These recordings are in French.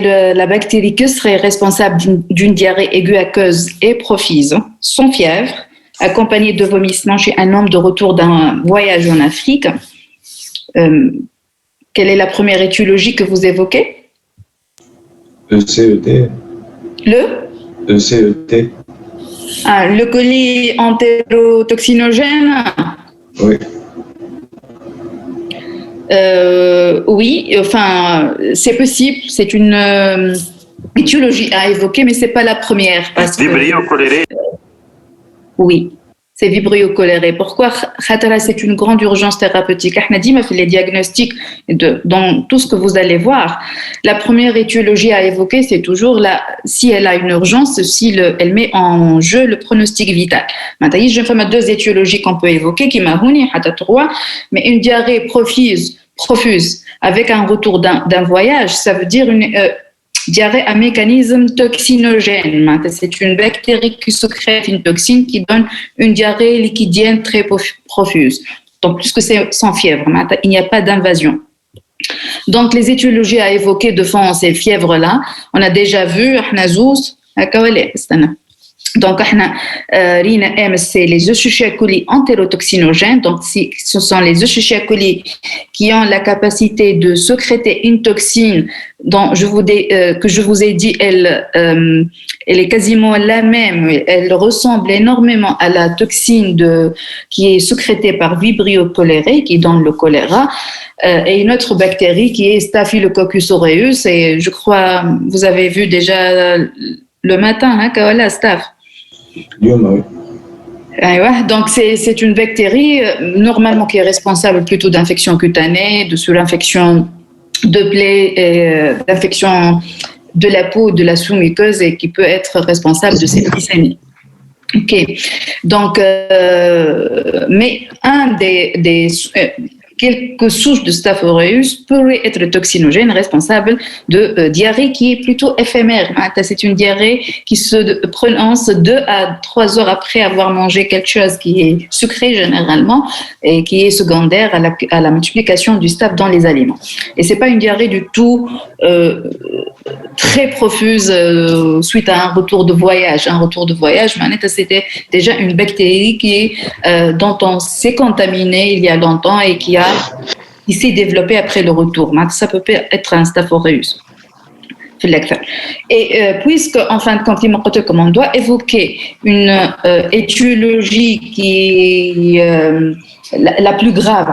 la bactérie qui serait responsable d'une diarrhée aiguë aqueuse et profuse, sans fièvre, accompagnée de vomissements chez un homme de retour d'un voyage en Afrique. Quelle est la première étiologie que vous évoquez? ECET. Le ECET. Ah, le colis entérotoxinogène. Oui. Oui, enfin, c'est possible. C'est une étiologie à évoquer, mais c'est pas la première. Parce que, Vibrio choléré. oui, c'est vibrio choléré. Pourquoi? C'est une grande urgence thérapeutique. On a dit, mais les diagnostics, dans tout ce que vous allez voir, la première étiologie à évoquer, c'est toujours si elle a une urgence, si elle met en jeu le pronostic vital. Maintenant, je vais faire deux étiologies qu'on peut évoquer, qui m'a mais une diarrhée profuse avec un retour d'un voyage, ça veut dire une diarrhée à mécanisme toxinogène. C'est une bactérie qui sécrète une toxine qui donne une diarrhée liquidienne très profuse. Donc, puisque c'est sans fièvre, il n'y a pas d'invasion. Donc, les étiologies à évoquer devant ces fièvres-là, on a déjà vu, donc, c'est les Escherichia coli entérotoxinogènes. Donc, ce sont les Escherichia coli qui ont la capacité de sécréter une toxine dont que je vous ai dit, elle est quasiment la même. Elle ressemble énormément à la toxine qui est sécrétée par Vibrio cholerae, qui donne le choléra, et une autre bactérie qui est Staphylococcus aureus. Et je crois, vous avez vu déjà le matin, Kaola, Staph. Oui. Donc, c'est une bactérie normalement qui est responsable plutôt d'infections cutanées, de surinfection de plaies, d'infection de la peau, de la sous-muqueuse et qui peut être responsable de septicémie. Ok. Donc, mais quelques souches de Staph aureus pourraient être toxinogènes, responsables de diarrhée qui est plutôt éphémère. C'est une diarrhée qui se prononce 2 à 3 heures après avoir mangé quelque chose qui est sucré généralement et qui est secondaire à la multiplication du staph dans les aliments. Et c'est pas une diarrhée du tout très profuse suite à un retour de voyage. Un retour de voyage, c'était déjà une bactérie dont on s'est contaminé il y a longtemps et qui s'est développée après le retour. Ça peut être un Staph aureus. Et puisque, en fin de compte, comme on doit évoquer une étiologie qui est la plus grave,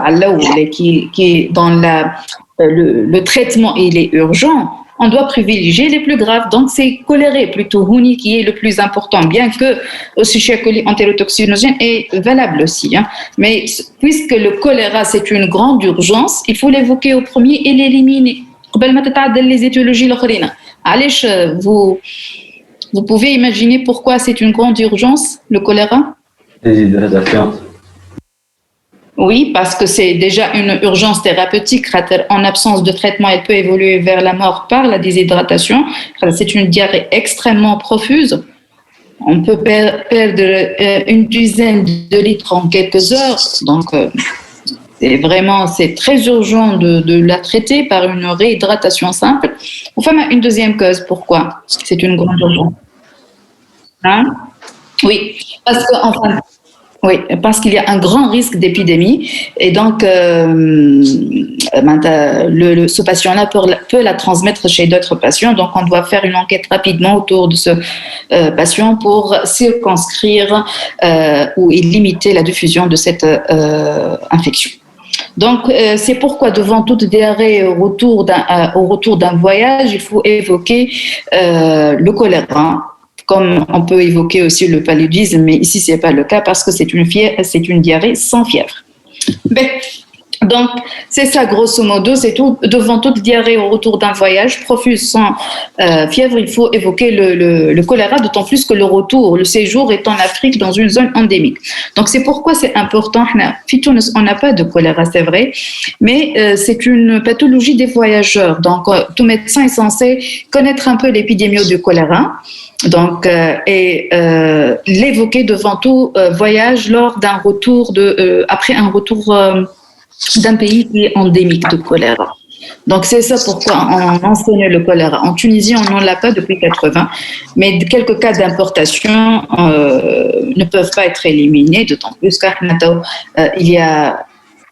qui est dans le traitement, il est urgent, on doit privilégier les plus graves. Donc, c'est choléré plutôt Houni qui est le plus important, bien que Escherichia coli entérotoxinogène est valable aussi. Mais puisque le choléra, c'est une grande urgence, il faut l'évoquer au premier et l'éliminer. Les étiologies vous pouvez imaginer pourquoi c'est une grande urgence, le choléra? Déshydratation. Oui, parce que c'est déjà une urgence thérapeutique. En absence de traitement, elle peut évoluer vers la mort par la déshydratation. C'est une diarrhée extrêmement profuse. On peut perdre une dizaine de litres en quelques heures. Donc, c'est très urgent de la traiter par une réhydratation simple. Enfin, une deuxième cause, pourquoi c'est une grande urgence? Oui, parce qu'il y a un grand risque d'épidémie et donc ce patient-là peut la transmettre chez d'autres patients. Donc, on doit faire une enquête rapidement autour de ce patient pour circonscrire ou limiter la diffusion de cette infection. Donc, c'est pourquoi devant toute diarrhée au retour d'un voyage, il faut évoquer le choléra. Comme on peut évoquer aussi le paludisme, mais ici, ce n'est pas le cas parce que c'est une diarrhée sans fièvre. Donc, c'est ça, grosso modo, c'est tout. Devant toute diarrhée au retour d'un voyage profuse sans fièvre, il faut évoquer le choléra, d'autant plus que le séjour est en Afrique dans une zone endémique. Donc, c'est pourquoi c'est important. On n'a pas de choléra, c'est vrai, mais c'est une pathologie des voyageurs. Donc, tout médecin est censé connaître un peu l'épidémie du choléra. Donc, l'évoquer devant tout voyage lors d'un retour après un retour d'un pays qui est endémique de choléra. Donc, c'est ça pourquoi on enseigne le choléra. En Tunisie, on n'en l'a pas depuis 80, mais quelques cas d'importation ne peuvent pas être éliminés, d'autant plus qu'il y a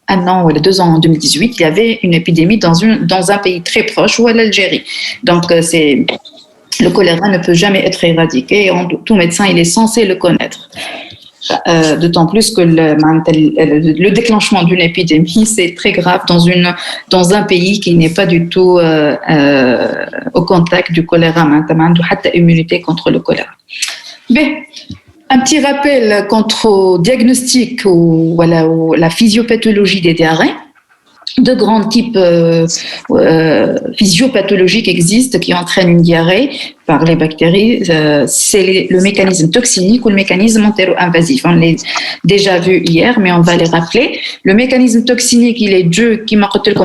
un an ou 2 ans, en 2018, il y avait une épidémie dans un pays très proche, ou à l'Algérie. Donc, le choléra ne peut jamais être éradiqué. Tout médecin, il est censé le connaître. D'autant plus que le déclenchement d'une épidémie, c'est très grave dans un pays qui n'est pas du tout au contact du choléra. Maintenant, immunité contre le choléra. Bien, un petit rappel quant au diagnostic ou la physiopathologie des diarrhées. De grands types physiopathologiques existent qui entraînent une diarrhée par les bactéries. C'est le mécanisme toxinique ou le mécanisme entéro-invasif. On l'a déjà vu hier, mais on va les rappeler. Le mécanisme toxinique, il est dû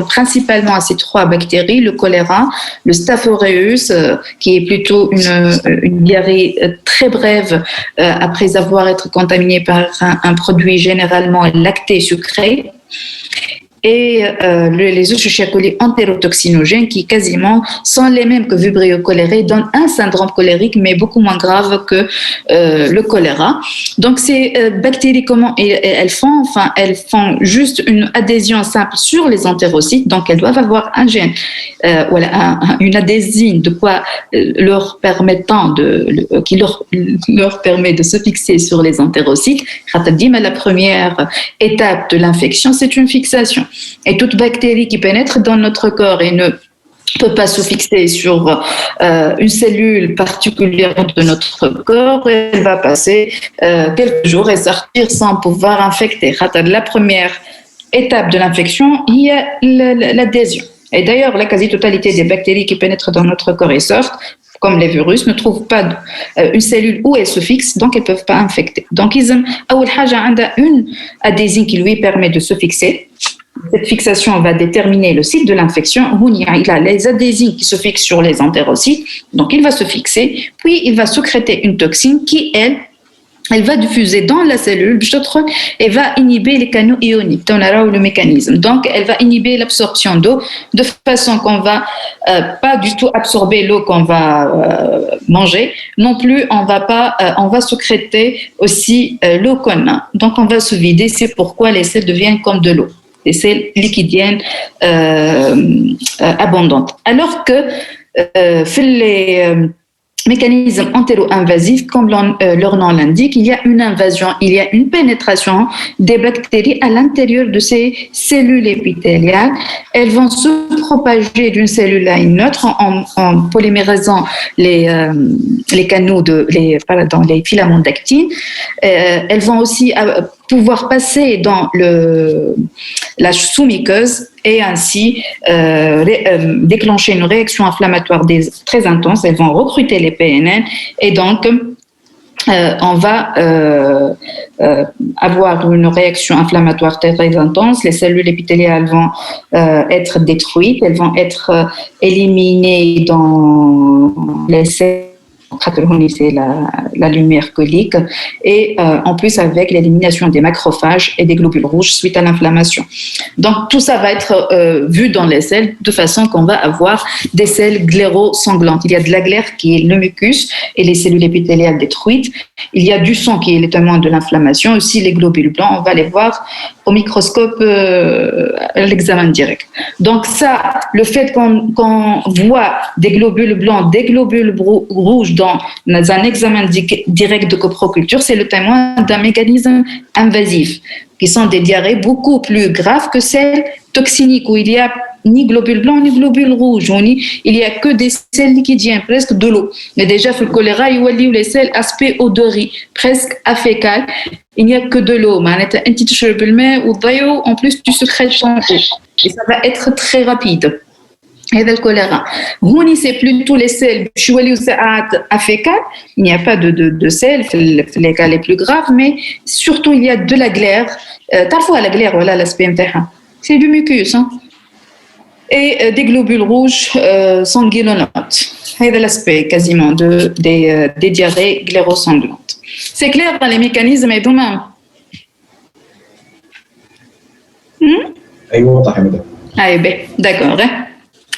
principalement à ces 3 bactéries, le choléra, le Staph aureus, qui est plutôt une diarrhée très brève après avoir été contaminé par un produit généralement lacté sucré, et les Escherichia coli entérotoxinogènes qui quasiment sont les mêmes que Vibrio cholerae, donnent un syndrome cholérique mais beaucoup moins grave que le choléra. Donc ces bactéries, comment elles font? Enfin, elles font juste une adhésion simple sur les entérocytes, donc elles doivent avoir un gène, une adhésine de quoi leur permettant qui leur permet de se fixer sur les entérocytes. La première étape de l'infection, c'est une fixation. Et toute bactérie qui pénètre dans notre corps et ne peut pas se fixer sur une cellule particulière de notre corps, elle va passer quelques jours et sortir sans pouvoir infecter. La première étape de l'infection, il y a l'adhésion. Et d'ailleurs, la quasi-totalité des bactéries qui pénètrent dans notre corps et sortent, comme les virus, ne trouvent pas une cellule où elles se fixent, donc elles ne peuvent pas infecter. Donc, ils ont une adhésine qui lui permet de se fixer. Cette fixation va déterminer le site de l'infection. Il a les adhésines qui se fixent sur les entérocytes, donc il va se fixer, puis il va sécréter une toxine qui, elle va diffuser dans la cellule et va inhiber les canaux ioniques. On a le mécanisme. Donc, elle va inhiber l'absorption d'eau de façon qu'on va pas du tout absorber l'eau qu'on va manger. Non plus, on va sécréter aussi l'eau qu'on a. Donc, on va se vider. C'est pourquoi les selles deviennent comme de l'eau. Des selles liquidiennes abondantes. Alors que les mécanisme entéro-invasif, comme leur nom l'indique, il y a une invasion, il y a une pénétration des bactéries à l'intérieur de ces cellules épithéliales. Elles vont se propager d'une cellule à une autre en polymérasant les canaux les filaments d'actine. Elles vont aussi pouvoir passer dans la sous-muqueuse et ainsi déclencher une réaction inflammatoire très intense. Elles vont recruter les PNN et donc on va avoir une réaction inflammatoire très intense. Les cellules épithéliales vont être détruites, elles vont être éliminées dans les cellules. C'est la lumière colique et en plus avec l'élimination des macrophages et des globules rouges suite à l'inflammation. Donc tout ça va être vu dans les selles de façon qu'on va avoir des selles glérosanglantes. Il y a de la glaire qui est le mucus et les cellules épithéliales détruites. Il y a du sang qui est le témoin de l'inflammation. Aussi les globules blancs, on va les voir au microscope à l'examen direct. Donc ça, le fait qu'on voit des globules blancs, des globules rouges dans un examen direct de coproculture, c'est le témoin d'un mécanisme invasif, qui sont des diarrhées beaucoup plus graves que celles toxiniques, où il n'y a ni globules blancs ni globules rouges, il n'y a que des selles liquidiennes, presque de l'eau. Mais déjà, le choléra, il y a les selles aspect odorie, presque afécal, il n'y a que de l'eau. En plus, tu secrètes ton eau. Et ça va être très rapide. Et le choléra. C'est plutôt les selles afécales. Il n'y a pas de sel, les cas les plus graves, mais surtout il y a de la glaire. Parfois la glaire, voilà l'aspect interne. C'est du mucus. Et des globules rouges sanguinolentes. C'est l'aspect quasiment des diarrhées glérosanglantes. C'est clair dans les mécanismes et demain. أيوة واضح يا مدام. Ah, d'accord.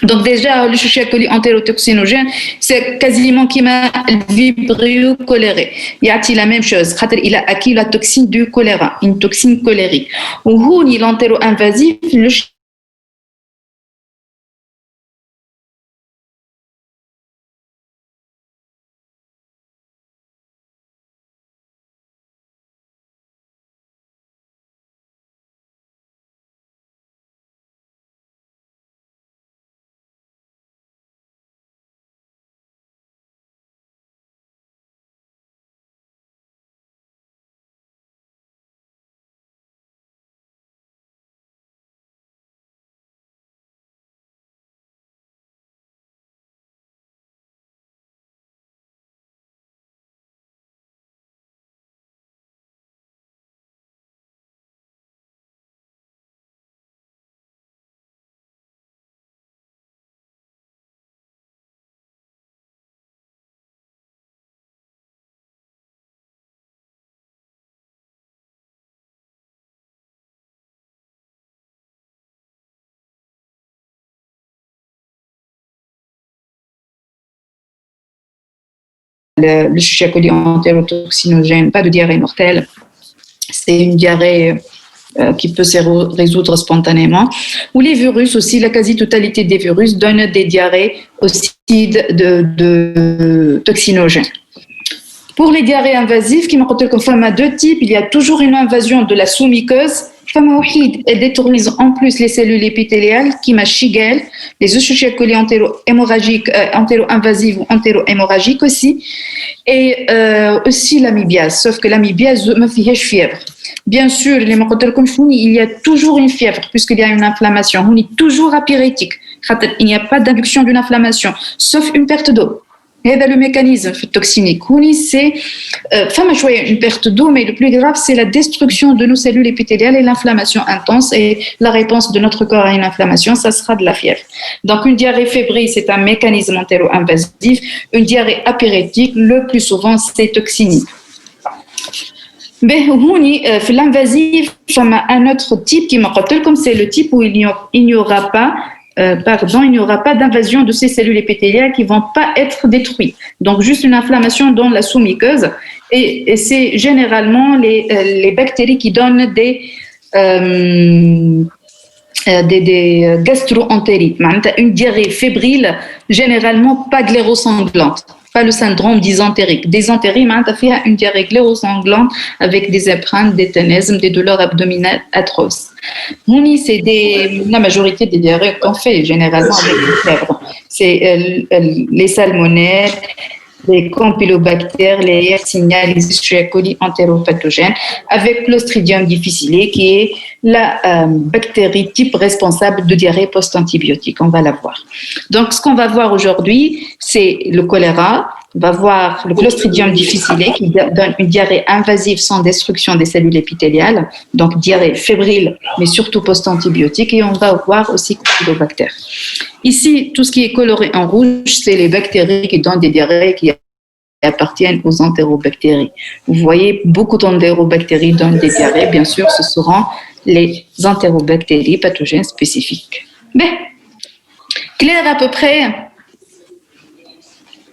Donc déjà, le Escherichia coli entérotoxinogène, c'est quasiment qui m'a vibrio choléré. Il a la même chose. Il a acquis la toxine du choléra, une toxine colérique. Ou l'entéro-invasif, le Escherichia coli entérotoxinogène, pas de diarrhée mortelle. C'est une diarrhée qui peut se résoudre spontanément. Ou les virus aussi, la quasi-totalité des virus donnent des diarrhées aussi de toxinogènes. Pour les diarrhées invasives, qui m'ont comme femme à deux types, il y a toujours une invasion de la sous-muqueuse. Femme elle détruise en plus les cellules épithéliales, qui m'a Shigel, les Escherichia coli entéro-hémorragiques, entéro-invasives ou entéro-hémorragiques aussi, et aussi l'amibiase, sauf que l'amibiase me fait fièvre. Bien sûr, il y a toujours une fièvre, puisqu'il y a une inflammation. On est toujours apyrétique. Il n'y a pas d'induction d'une inflammation, sauf une perte d'eau. Et le mécanisme toxinique, c'est une perte d'eau, mais le plus grave, c'est la destruction de nos cellules épithéliales et l'inflammation intense. Et la réponse de notre corps à une inflammation, ça sera de la fièvre. Donc, une diarrhée fébrile, c'est un mécanisme entéro-invasif. Une diarrhée apyrétique, le plus souvent, c'est toxinique. Mais l'invasif, un autre type qui m'appelle comme c'est le type où il n'y aura pas d'invasion de ces cellules épithéliales qui ne vont pas être détruites. Donc, juste une inflammation dans la sous-muqueuse. Et c'est généralement les bactéries qui donnent des gastro-entérites. Une diarrhée fébrile, généralement pas glérosanglante. Pas le syndrome dysentérique. Dysentérie, fait une diarrhée glérosanglante avec des épreintes, des ténèsmes, des douleurs abdominales atroces. C'est la majorité des diarrhées qu'on fait généralement avec des fièvres. C'est les salmonelles, les campylobactères, les Yersinia, les Escherichia coli entéropathogènes, avec Clostridium difficile, qui est la bactérie type responsable de diarrhée post-antibiotique. On va la voir. Donc, ce qu'on va voir aujourd'hui, c'est le choléra. On va voir le Clostridium difficile qui donne une diarrhée invasive sans destruction des cellules épithéliales, donc diarrhée fébrile, mais surtout post-antibiotique. Et on va voir aussi campylobactères. Ici, tout ce qui est coloré en rouge, c'est les bactéries qui donnent des diarrhées qui appartiennent aux entérobactéries. Vous voyez, beaucoup d'entérobactéries donnent des diarrhées. Bien sûr, ce seront les entérobactéries pathogènes spécifiques. Mais, clair à peu près,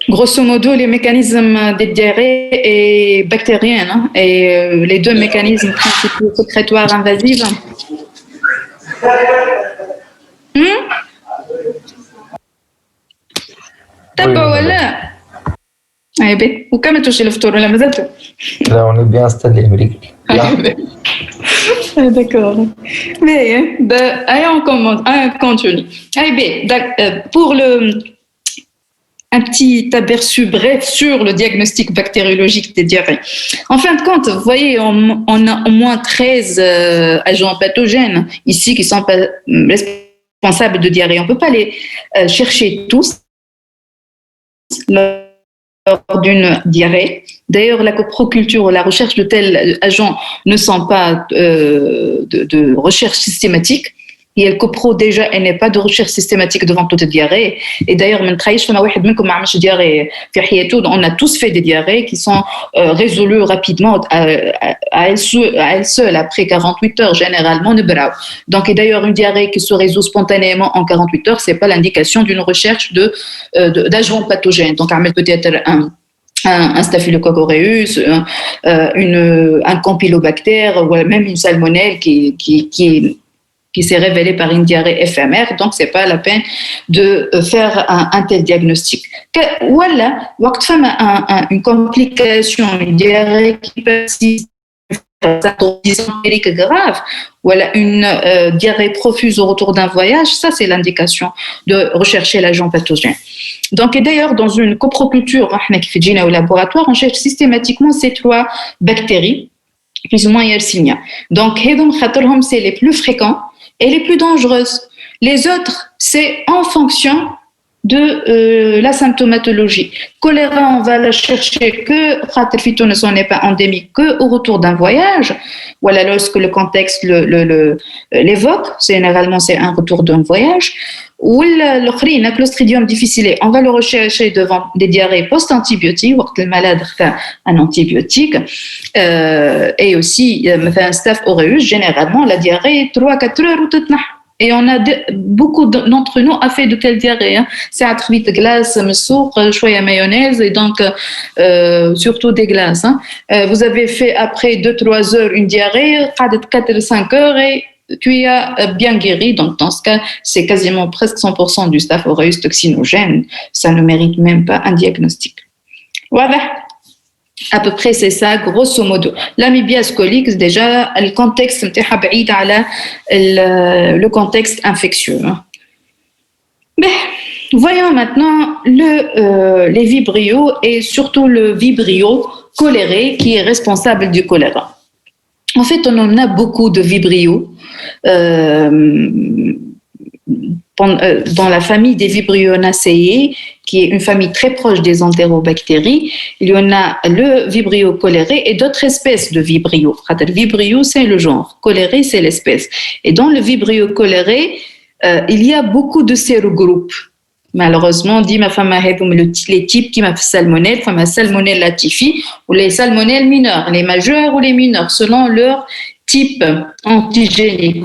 grosso modo, les mécanismes des diarrhées et bactériennes et les deux mécanismes principaux sécrétoires invasifs. تبا ولا عيبي وكم توشي الفطور ولا مازالتو Là, on est bien installé, Amérique. D'accord. Mais allez, on continue. Pour un petit aperçu bref sur le diagnostic bactériologique des diarrhées. En fin de compte, vous voyez, on a au moins 13 agents pathogènes ici qui sont responsables de diarrhée. On ne peut pas les chercher tous lors d'une diarrhée. D'ailleurs, la coproculture ou la recherche de tels agents ne sont pas de recherche systématique. Et le copro déjà, elle n'est pas de recherche systématique devant toute diarrhée. Et d'ailleurs, on a tous fait des diarrhées qui sont résolues rapidement à elles seules, après 48 heures, généralement. Donc, et d'ailleurs, une diarrhée qui se résout spontanément en 48 heures, c'est pas l'indication d'une recherche d'agents pathogènes. Donc, peut-être un staphylocoque aureus, un campylobactère, ou même une salmonelle qui s'est révélée par une diarrhée éphémère, donc c'est pas la peine de faire un tel diagnostic. Voilà, une complication, une diarrhée qui persiste, dysenterique grave, voilà, une diarrhée profuse au retour d'un voyage, ça c'est l'indication de rechercher l'agent pathogène. Donc, et d'ailleurs, dans une coproculture, au laboratoire, on cherche systématiquement ces 3 bactéries, plus ou moins Yersinia. Donc, c'est les plus fréquents et les plus dangereuses. Les autres, c'est en fonction de la symptomatologie. Choléra, on va la chercher que Tunis n'est pas endémique que au retour d'un voyage. Voilà, lorsque le contexte l'évoque, généralement c'est un retour d'un voyage. Ou le Clostridium difficile, on va le rechercher devant des diarrhées post-antibiotiques, où le malade fait un antibiotique. Et aussi, un staph aureus, généralement, la diarrhée 3-4 heures ou et on a beaucoup d'entre nous a fait de telles diarrhées. C'est à très vite glace, messour, choya mayonnaise et donc surtout des glaces. Vous avez fait après 2-3 heures une diarrhée, 4-5 heures et tu as bien guéri. Donc dans ce cas, c'est quasiment presque 100% du staph aureus toxinogène. Ça ne mérite même pas un diagnostic. Voilà. À peu près, c'est ça, grosso modo. L'amibiase colique, déjà, le contexte, le contexte infectieux. Mais voyons maintenant les vibrios et surtout le vibrio choléré qui est responsable du choléra. En fait, on en a beaucoup de vibrios. Dans la famille des Vibrionaceae, qui est une famille très proche des entérobactéries, il y en a le vibrio choléré et d'autres espèces de vibrio. Le vibrio, c'est le genre, choléré, c'est l'espèce. Et dans le vibrio choléré, il y a beaucoup de sérogroupes. Malheureusement, dit ma femme les types qui m'a fait salmonelle, femme salmonelle latifi, ou les salmonelles mineures, les majeures ou les mineures, selon leur type antigénique.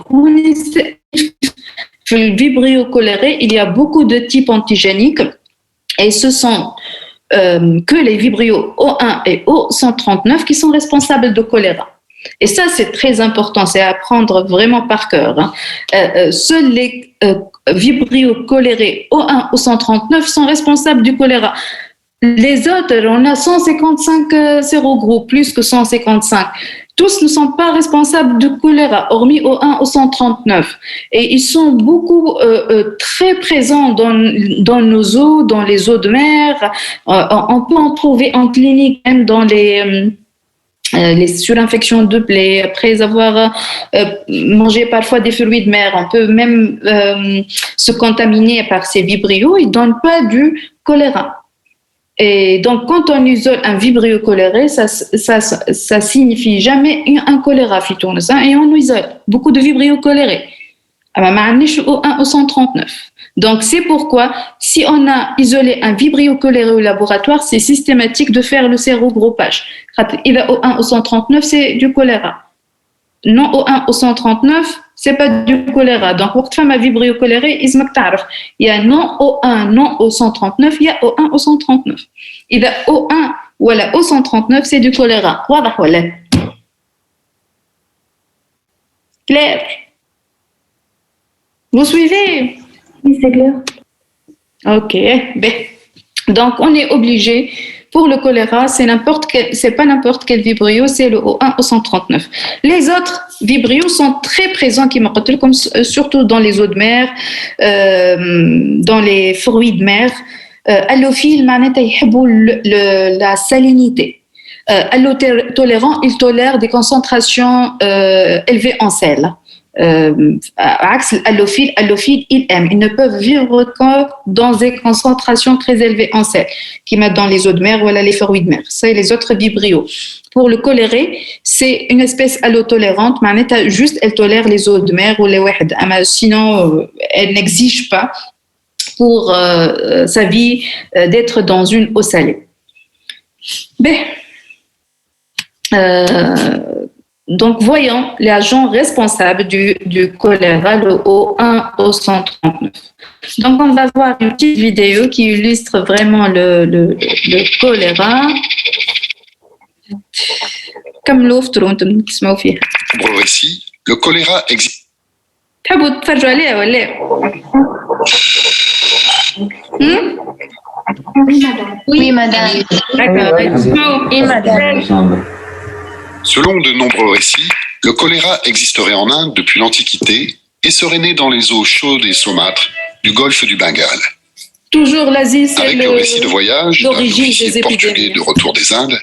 Dans le vibrio choléré, il y a beaucoup de types antigéniques et ce sont que les vibrios O1 et O139 qui sont responsables de choléra. Et ça, c'est très important, c'est à prendre vraiment par cœur. Seuls les vibrios cholérés O1 ou 139 sont responsables du choléra. Les autres, on a 155 sérogroupes, plus que 155. Tous ne sont pas responsables du choléra, hormis O1 ou 139. Et ils sont beaucoup très présents dans nos eaux, dans les eaux de mer. On peut en trouver en clinique, même dans les surinfections de plaies, après avoir mangé parfois des fruits de mer. On peut même se contaminer par ces vibrios. Ils ne donnent pas du choléra. Et donc, quand on isole un vibrio choléré, ça signifie jamais un choléra phytourne, et on isole beaucoup de vibrios cholérés. O1 ou 139. Donc, c'est pourquoi, si on a isolé un vibrio choléré au laboratoire, c'est systématique de faire le sérogroupage. Il a O1 ou 139, c'est du choléra. Non O1 ou 139, c'est pas du choléra. Donc, pour femme à vibrio choléré, il y a non O1, non O139, il y a O1 ou 139. Il a O1 ou O139, c'est du choléra. Voilà. Claire? Vous suivez? Oui, c'est clair. Ok. Donc, on est obligé. Pour le choléra, c'est pas n'importe quel vibrio, c'est le O1 ou 139. Les autres vibrios sont très présents, comme surtout dans les eaux de mer, dans les fruits de mer. Allophile, la salinité. Allotolérant, il tolère des concentrations élevées en sel. Allophile, ils aiment. Ils ne peuvent vivre que dans des concentrations très élevées en sel, qui mettent dans les eaux de mer ou les fruits de mer. C'est les autres vibrios. pour le choléré, c'est une espèce allotolérante, معناتها juste elle tolère les eaux de mer ou les واحد, sinon elle n'exige pas pour sa vie d'être dans une eau salée. Ben, donc, voyons les agents responsables du choléra, le O1 au 139. Donc, on va voir une petite vidéo qui illustre vraiment le choléra. Comme l'autre, on te dit. Pour le récit, le choléra existe. تحبوا تتفرجوا عليها ولا؟ Oui, madame. D'accord. Oui, madame. Ensemble. Selon de nombreux récits, le choléra existerait en Inde depuis l'Antiquité et serait né dans les eaux chaudes et saumâtres du golfe du Bengale. Toujours l'Asie, c'est Avec le récit de voyage d'un l'origine officier des portugais épidémies. de retour des Indes,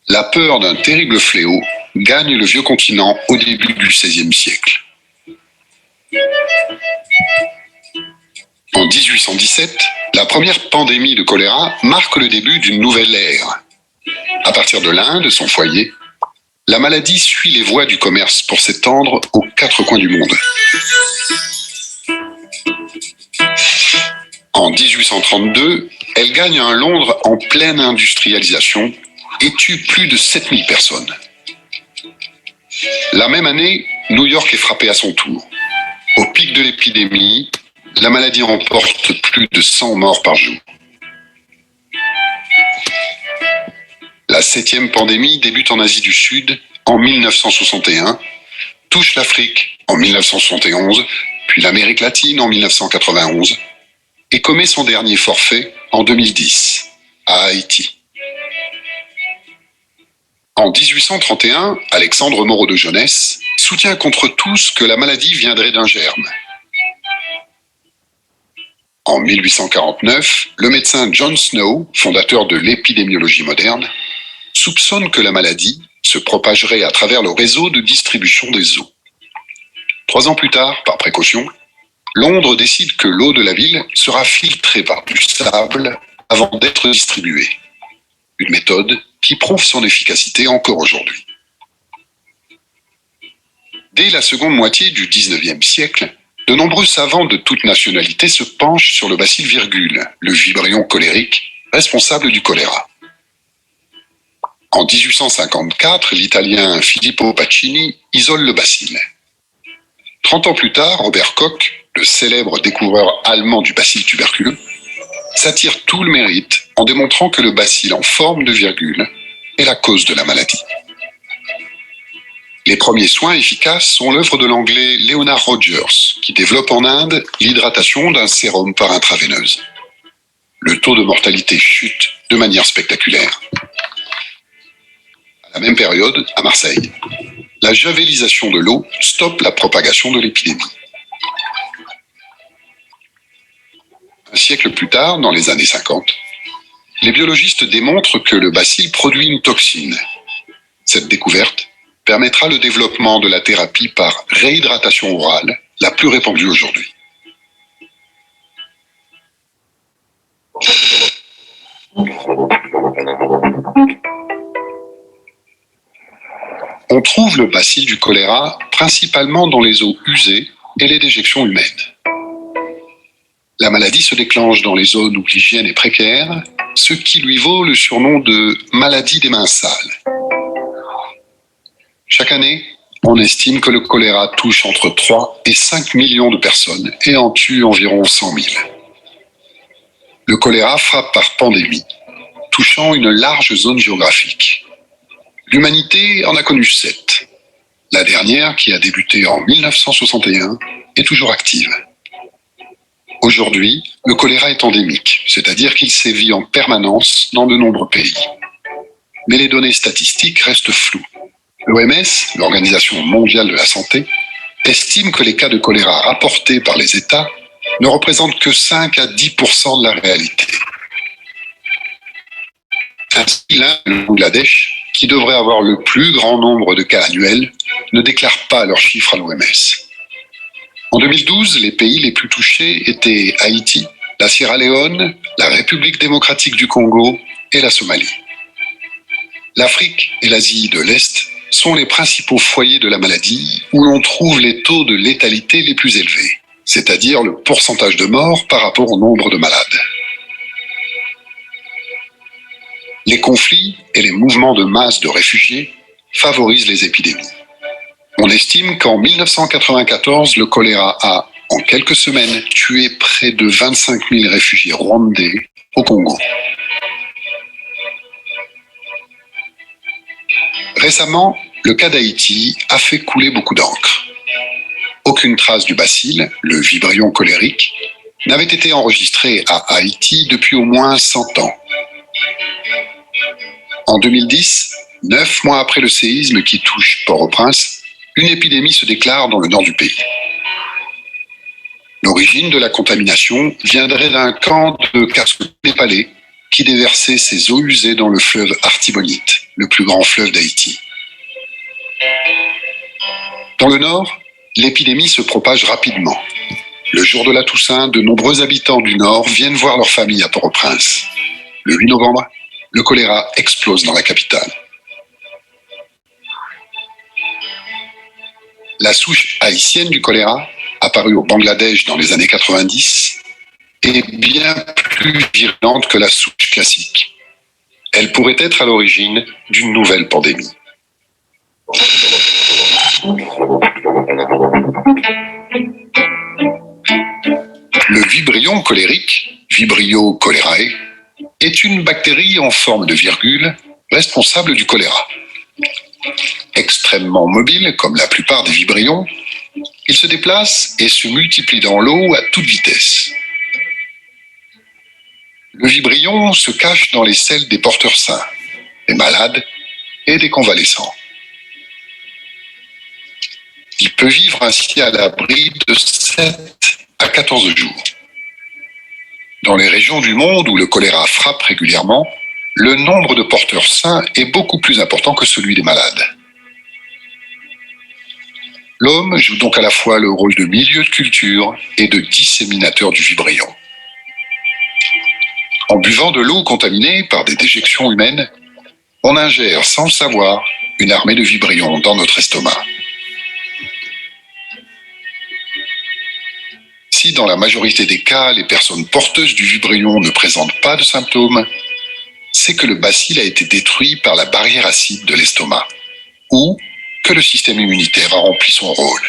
la peur d'un terrible fléau gagne le vieux continent au début du XVIe siècle. En 1817, la première pandémie de choléra marque le début d'une nouvelle ère. À partir de l'Inde, son foyer, la maladie suit les voies du commerce pour s'étendre aux quatre coins du monde. En 1832, elle gagne un Londres en pleine industrialisation et tue plus de 7000 personnes. La même année, New York est frappée à son tour. Au pic de l'épidémie, la maladie remporte plus de 100 morts par jour. La 7e pandémie débute en Asie du Sud en 1961, touche l'Afrique en 1971, puis l'Amérique latine en 1991, et commet son dernier forfait en 2010, à Haïti. En 1831, Alexandre Moreau de Jeunesse soutient contre tous que la maladie viendrait d'un germe. En 1849, le médecin John Snow, fondateur de l'épidémiologie moderne, soupçonne que la maladie se propagerait à travers le réseau de distribution des eaux. 3 ans plus tard, par précaution, Londres décide que l'eau de la ville sera filtrée par du sable avant d'être distribuée. Une méthode qui prouve son efficacité encore aujourd'hui. Dès la seconde moitié du XIXe siècle, de nombreux savants de toutes nationalités se penchent sur le bacille virgule, le vibrio cholérique, responsable du choléra. En 1854, l'Italien Filippo Pacini isole le bacille. 30 ans plus tard, Robert Koch, le célèbre découvreur allemand du bacille tuberculeux, s'attire tout le mérite en démontrant que le bacille en forme de virgule est la cause de la maladie. Les premiers soins efficaces sont l'œuvre de l'anglais Leonard Rogers, qui développe en Inde l'hydratation d'un sérum par intraveineuse. Le taux de mortalité chute de manière spectaculaire. À la même période, à Marseille, la javélisation de l'eau stoppe la propagation de l'épidémie. Un siècle plus tard, dans les années 50, les biologistes démontrent que le bacille produit une toxine. Cette découverte permettra le développement de la thérapie par réhydratation orale, la plus répandue aujourd'hui. On trouve le bacille du choléra principalement dans les eaux usées et les déjections humaines. La maladie se déclenche dans les zones où l'hygiène est précaire, ce qui lui vaut le surnom de maladie des mains sales. Chaque année, on estime que le choléra touche entre 3 et 5 millions de personnes et en tue environ 100 000. Le choléra frappe par pandémie, touchant une large zone géographique. L'humanité en a connu 7. La dernière, qui a débuté en 1961, est toujours active. Aujourd'hui, le choléra est endémique, c'est-à-dire qu'il sévit en permanence dans de nombreux pays. Mais les données statistiques restent floues. L'OMS, l'Organisation mondiale de la santé, estime que les cas de choléra rapportés par les États ne représentent que 5 à 10% de la réalité. Ainsi, l'Inde et le Bangladesh, qui devraient avoir le plus grand nombre de cas annuels, ne déclarent pas leurs chiffres à l'OMS. En 2012, les pays les plus touchés étaient Haïti, la Sierra Leone, la République démocratique du Congo et la Somalie. L'Afrique et l'Asie de l'Est sont les principaux foyers de la maladie où l'on trouve les taux de létalité les plus élevés, c'est-à-dire le pourcentage de morts par rapport au nombre de malades. Les conflits et les mouvements de masse de réfugiés favorisent les épidémies. On estime qu'en 1994, le choléra a, en quelques semaines, tué près de 25 000 réfugiés rwandais au Congo. Récemment, le cas d'Haïti a fait couler beaucoup d'encre. Aucune trace du bacille, le vibrion colérique, n'avait été enregistrée à Haïti depuis au moins 100 ans. En 2010, 9 mois après le séisme qui touche Port-au-Prince, une épidémie se déclare dans le nord du pays. L'origine de la contamination viendrait d'un camp de casques népalais qui déversait ses eaux usées dans le fleuve Artibonite, le plus grand fleuve d'Haïti. Dans le nord, l'épidémie se propage rapidement. Le jour de la Toussaint, de nombreux habitants du nord viennent voir leur famille à Port-au-Prince. Le 8 novembre, le choléra explose dans la capitale. La souche haïtienne du choléra, apparue au Bangladesh dans les années 90, est bien plus virulente que la souche classique. Elle pourrait être à l'origine d'une nouvelle pandémie. Le vibrion colérique, Vibrio cholerae, est une bactérie en forme de virgule responsable du choléra. Extrêmement mobile, comme la plupart des vibrions, il se déplace et se multiplie dans l'eau à toute vitesse. Le vibrion se cache dans les selles des porteurs sains, des malades et des convalescents. Il peut vivre ainsi à l'abri de 7 à 14 jours. Dans les régions du monde où le choléra frappe régulièrement, le nombre de porteurs sains est beaucoup plus important que celui des malades. L'homme joue donc à la fois le rôle de milieu de culture et de disséminateur du vibrion. En buvant de l'eau contaminée par des déjections humaines, on ingère sans le savoir une armée de vibrions dans notre estomac. Si dans la majorité des cas, les personnes porteuses du vibrion ne présentent pas de symptômes, c'est que le bacille a été détruit par la barrière acide de l'estomac, ou que le système immunitaire a rempli son rôle.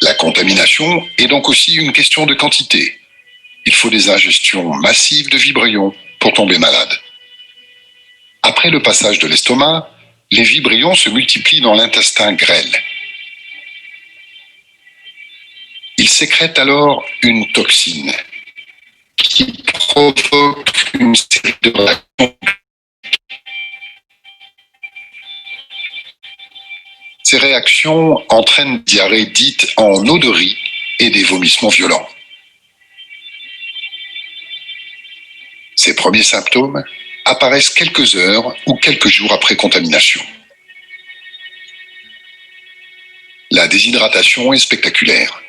La contamination est donc aussi une question de quantité. Il faut des ingestions massives de vibrions pour tomber malade. Après le passage de l'estomac, les vibrions se multiplient dans l'intestin grêle. Ils sécrètent alors une toxine qui provoque une série de réactions. Ces réactions entraînent une diarrhée dite en eau de riz et des vomissements violents. Ces premiers symptômes apparaissent quelques heures ou quelques jours après contamination. La déshydratation est spectaculaire.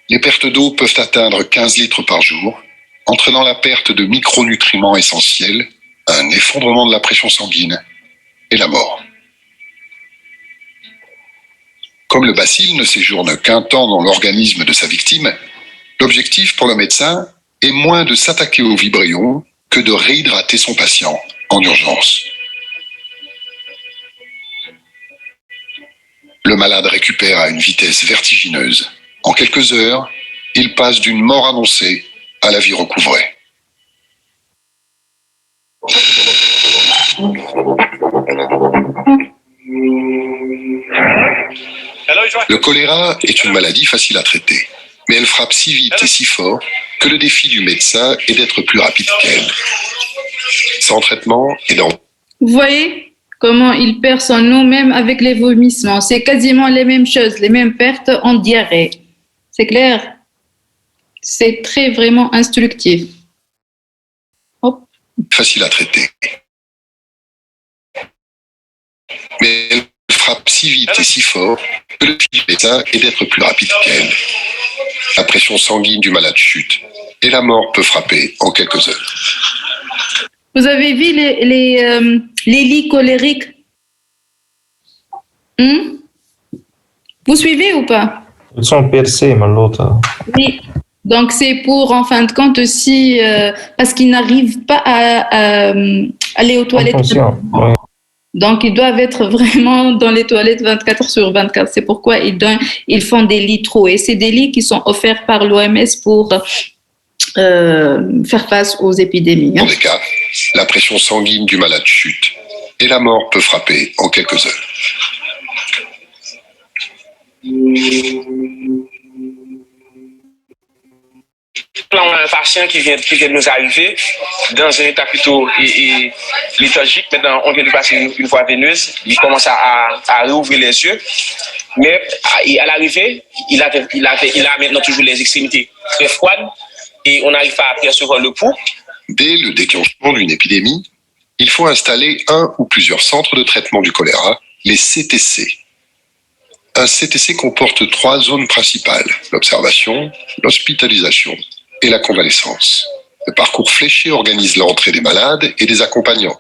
Les pertes d'eau peuvent atteindre 15 litres par jour, entraînant la perte de micronutriments essentiels, un effondrement de la pression sanguine et la mort. Comme le bacille ne séjourne qu'un temps dans l'organisme de sa victime, l'objectif pour le médecin est moins de s'attaquer au vibrion que de réhydrater son patient en urgence. Le malade récupère à une vitesse vertigineuse. En quelques heures, il passe d'une mort annoncée à la vie recouvrée. Le choléra est une maladie facile à traiter, mais elle frappe si vite et si fort que le défi du médecin est d'être plus rapide qu'elle. Sans traitement et dans... Vous voyez comment il perd son eau même avec les vomissements. C'est quasiment les mêmes choses, les mêmes pertes en diarrhée. C'est clair? C'est très vraiment instructif. Hop. Facile à traiter. Mais elle frappe si vite et si fort que le défi du médecin est d'être plus rapide qu'elle. La pression sanguine du malade chute et la mort peut frapper en quelques heures. Vous avez vu les lits colériques? Vous suivez ou pas? Ils sont percés, mais l'autre. Oui. Donc, c'est pour, en fin de compte, aussi, parce qu'ils n'arrivent pas à aller aux toilettes. Attention. Oui. Donc, ils doivent être vraiment dans les toilettes 24/24. C'est pourquoi ils font des lits troués. C'est des lits qui sont offerts par l'OMS pour faire face aux épidémies. Dans des cas, la pression sanguine du malade chute et la mort peut frapper en quelques heures. Là, on a un patient qui vient de nous arriver dans un état plutôt léthargique. Maintenant, on vient de passer une voie veineuse. Il commence à réouvrir les yeux. Mais à l'arrivée, il a maintenant toujours les extrémités très froides et on n'arrive pas à percevoir le pouls. Dès le déclenchement d'une épidémie, il faut installer un ou plusieurs centres de traitement du choléra, les CTC. Un CTC comporte 3 zones principales, l'observation, l'hospitalisation et la convalescence. Le parcours fléché organise l'entrée des malades et des accompagnants.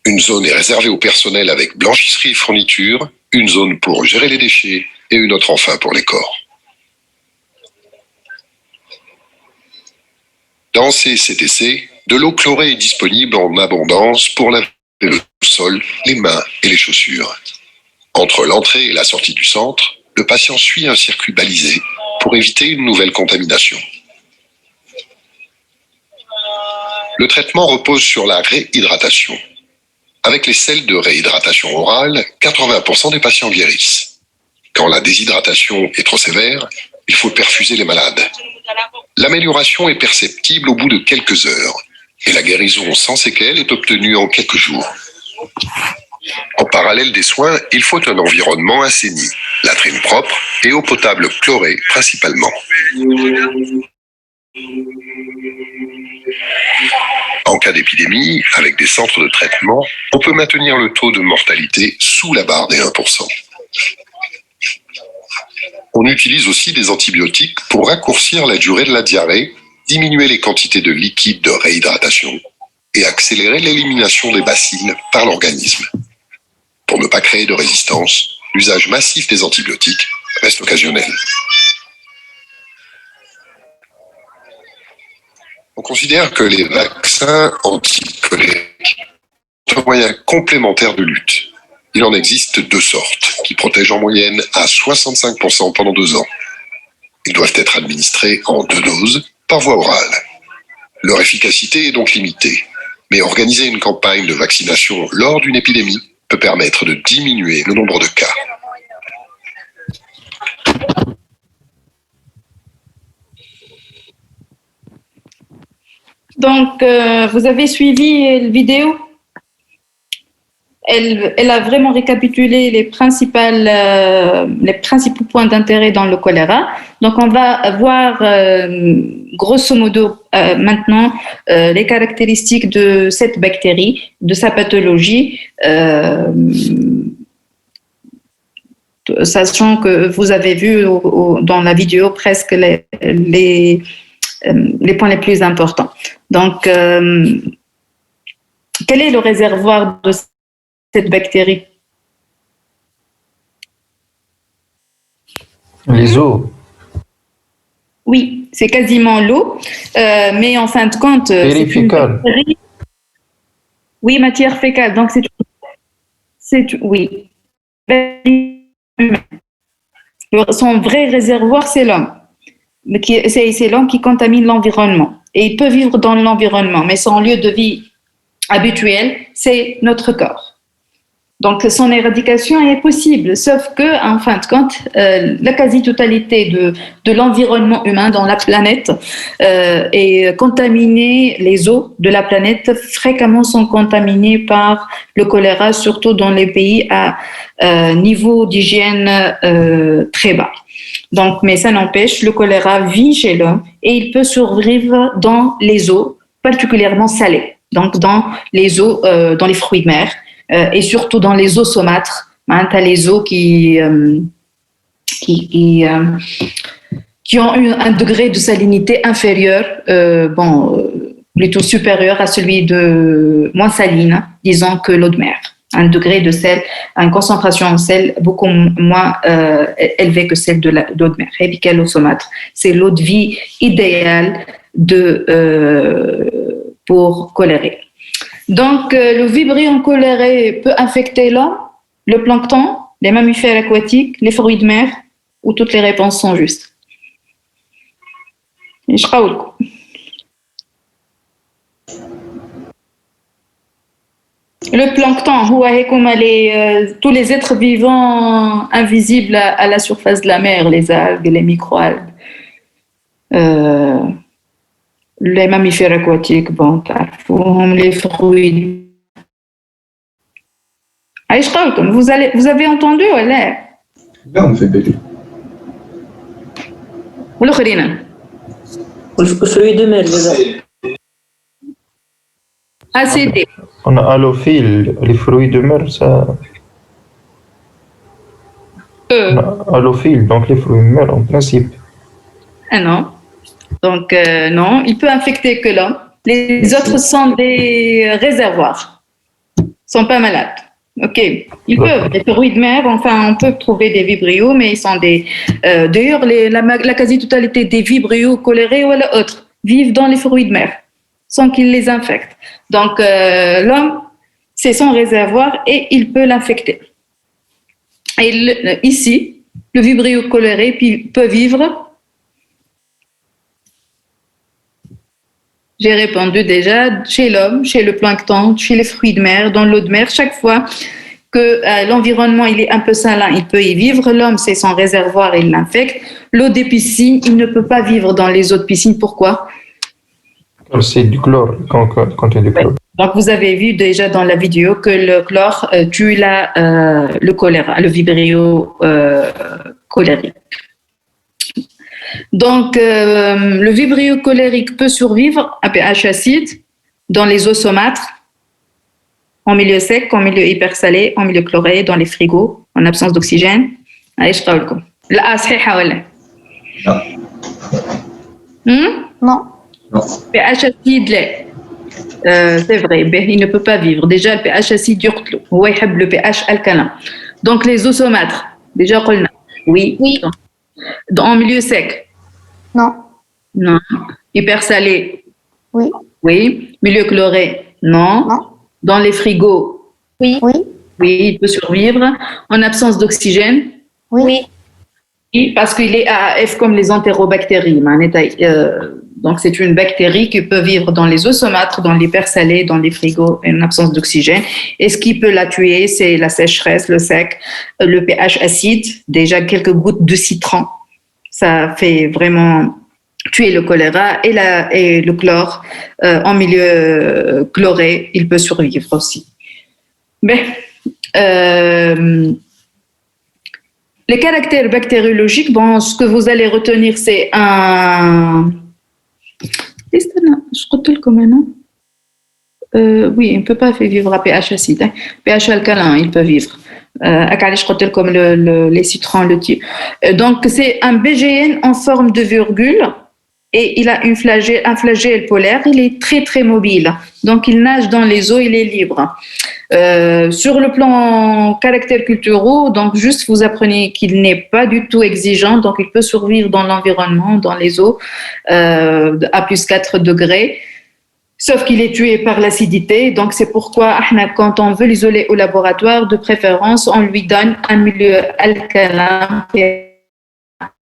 Une zone est réservée au personnel avec blanchisserie et fourniture, une zone pour gérer les déchets et une autre enfin pour les corps. Dans ces CTC, de l'eau chlorée est disponible en abondance pour laver le sol, les mains et les chaussures. Entre l'entrée et la sortie du centre, le patient suit un circuit balisé pour éviter une nouvelle contamination. Le traitement repose sur la réhydratation. Avec les sels de réhydratation orale, 80% des patients guérissent. Quand la déshydratation est trop sévère, il faut perfuser les malades. L'amélioration est perceptible au bout de quelques heures et la guérison sans séquelles est obtenue en quelques jours. En parallèle des soins, il faut un environnement assaini, latrines propres et eau potable chlorée principalement. En cas d'épidémie, avec des centres de traitement, on peut maintenir le taux de mortalité sous la barre des 1%. On utilise aussi des antibiotiques pour raccourcir la durée de la diarrhée, diminuer les quantités de liquide de réhydratation et accélérer l'élimination des bacilles par l'organisme. Pour ne pas créer de résistance, l'usage massif des antibiotiques reste occasionnel. On considère que les vaccins anticolériques sont un moyen complémentaire de lutte. Il en existe 2 sortes, qui protègent en moyenne à 65% pendant 2 ans. Ils doivent être administrés en 2 doses par voie orale. Leur efficacité est donc limitée, mais organiser une campagne de vaccination lors d'une épidémie peut permettre de diminuer le nombre de cas. Donc, vous avez suivi la vidéo? Elle a vraiment récapitulé les principaux points d'intérêt dans le choléra. Donc, on va voir grosso modo maintenant les caractéristiques de cette bactérie, de sa pathologie, sachant que vous avez vu dans la vidéo presque les points les plus importants. Donc, quel est le réservoir de cette bactérie? Les eaux. Oui, c'est quasiment l'eau, mais en fin de compte, c'est une bactérie. Oui, matière fécale. Donc oui. Son vrai réservoir, c'est l'homme. C'est l'homme qui contamine l'environnement. Et il peut vivre dans l'environnement, mais son lieu de vie habituel, c'est notre corps. Donc, son éradication est possible, sauf que, en fin de compte, la quasi-totalité de l'environnement humain dans la planète est contaminée. Les eaux de la planète fréquemment sont contaminées par le choléra, surtout dans les pays à niveau d'hygiène très bas. Donc, mais ça n'empêche, le choléra vit chez l'homme et il peut survivre dans les eaux particulièrement salées, donc dans les eaux, dans les fruits de mer. Et surtout dans les eaux saumâtres, hein, tu as les eaux qui ont eu un degré de salinité inférieur, plutôt supérieur à celui de moins saline, disons que l'eau de mer. Un degré de sel, une concentration en sel beaucoup moins élevée que celle de l'eau de mer. Et puis l'eau saumâtre, c'est l'eau de vie idéale pour cholérer. Donc, le vibrio choléré peut infecter l'homme, le plancton, les mammifères aquatiques, les fruits de mer, où toutes les réponses sont justes. Le plancton, tous les êtres vivants invisibles à la surface de la mer, les algues, les micro-algues, les mammifères aquatiques, bon, les fruits. Vous avez entendu, là? Là, on fait péter. Le fruit de mer, déjà. ACD. On a halophile, les fruits de mer, ça. On a halophile, donc les fruits de mer en principe. Ah non. Donc, non, il peut infecter que l'homme. Les autres sont des réservoirs. Ils ne sont pas malades. OK. Ils peuvent. Les fruits de mer, enfin, on peut trouver des vibrios, mais ils sont des. D'ailleurs, la quasi-totalité des vibrios colérés ou autres vivent dans les fruits de mer sans qu'ils les infectent. Donc, l'homme, c'est son réservoir et il peut l'infecter. Et ici, le vibrio coléré peut vivre. J'ai répondu déjà, chez l'homme, chez le plancton, chez les fruits de mer, dans l'eau de mer. Chaque fois que l'environnement il est un peu salin, il peut y vivre. L'homme, c'est son réservoir, il l'infecte. L'eau des piscines, il ne peut pas vivre dans les eaux de piscine. Pourquoi? C'est du chlore, quand il y a du chlore. Donc, vous avez vu déjà dans la vidéo que le chlore tue le choléra, le vibrio cholérique. Donc, le vibrio cholérique peut survivre à pH acide dans les eaux saumâtres, en milieu sec, en milieu hypersalé, en milieu chloré, dans les frigos, en absence d'oxygène. Non. pH acide, c'est vrai, il ne peut pas vivre. Déjà, le pH acide, le pH alcalin. Donc, les eaux saumâtres, déjà, oui. En milieu sec? Non. Non. Hypersalé? Oui. Oui. Milieu chloré? Non. Non. Dans les frigos? Oui. Oui. Oui, il peut survivre. En absence d'oxygène? Oui. Oui, parce qu'il est AAF comme les entérobactéries. Donc, c'est une bactérie qui peut vivre dans les eaux saumâtres, dans l'hypersalé, dans les frigos, en absence d'oxygène. Et ce qui peut la tuer, c'est la sécheresse, le sec, le pH acide, déjà quelques gouttes de citron. Ça fait vraiment tuer le choléra et le chlore en milieu chloré, il peut survivre aussi. Mais les caractères bactériologiques, bon, ce que vous allez retenir, c'est un... Je retourne comme un nom. Oui, il ne peut pas vivre à pH acide. Hein. pH alcalin, il peut vivre. Comme les citrons, le thé. Donc, c'est un BGN en forme de virgule et il a un flagelle polaire. Il est très, très mobile. Donc, il nage dans les eaux, il est libre. Sur le plan caractères culturaux, donc juste vous apprenez qu'il n'est pas du tout exigeant, donc il peut survivre dans l'environnement, dans les eaux, à plus 4 degrés. Sauf qu'il est tué par l'acidité, donc c'est pourquoi quand on veut l'isoler au laboratoire, de préférence, on lui donne un milieu alcalin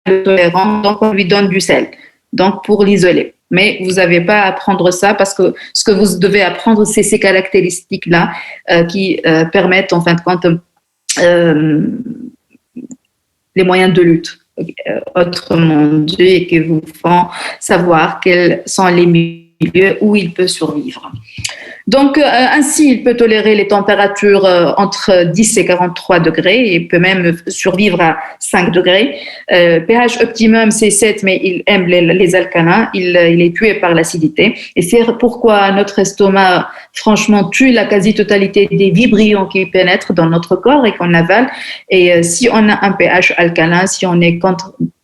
tolérant, donc on lui donne du sel, donc pour l'isoler. Mais vous n'avez pas à apprendre ça parce que ce que vous devez apprendre, c'est ces caractéristiques-là qui permettent en fin de compte les moyens de lutte, autrement dit, et qui vous font savoir quels sont les milieux où il peut survivre. Donc, ainsi, il peut tolérer les températures entre 10 et 43 degrés et peut même survivre à 5 degrés. pH optimum, c'est 7, mais il aime les alcalins. Il est tué par l'acidité. Et c'est pourquoi notre estomac, franchement, tue la quasi-totalité des vibrions qui pénètrent dans notre corps et qu'on avale. Et si on a un pH alcalin, si on est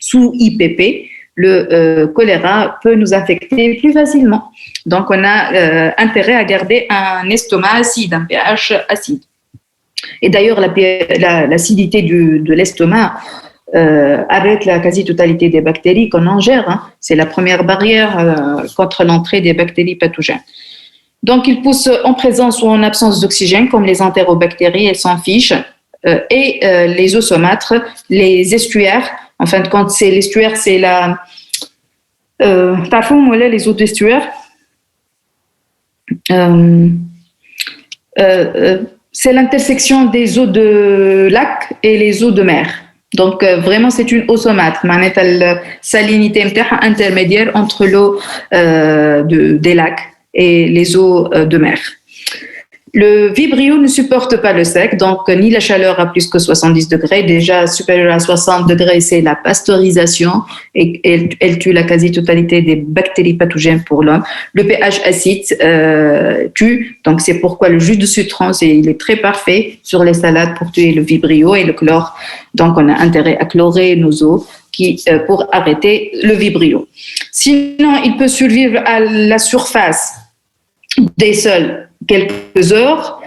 sous IPP, le choléra peut nous infecter plus facilement. Donc, on a intérêt à garder un estomac acide, un pH acide. Et d'ailleurs, l'acidité de l'estomac arrête la quasi-totalité des bactéries qu'on ingère. Hein. C'est la première barrière contre l'entrée des bactéries pathogènes. Donc, ils poussent en présence ou en absence d'oxygène, comme les entérobactéries, elles s'en fichent. Et les eaux saumâtres, les estuaires. En fin de compte, l'estuaire, c'est la... les eaux d'estuaire. C'est l'intersection des eaux de lac et les eaux de mer. Donc, vraiment, c'est une eau saumâtre. La salinité intermédiaire entre l'eau des lacs et les eaux de mer. Le vibrio ne supporte pas le sec, donc ni la chaleur à plus que 70 degrés. Déjà supérieure à 60 degrés, c'est la pasteurisation et elle tue la quasi-totalité des bactéries pathogènes pour l'homme. Le pH acide tue, donc c'est pourquoi le jus de citron, il est très parfait sur les salades pour tuer le vibrio et le chlore. Donc on a intérêt à chlorer nos eaux pour arrêter le vibrio. Sinon, il peut survivre à la surface des sols quelques heures,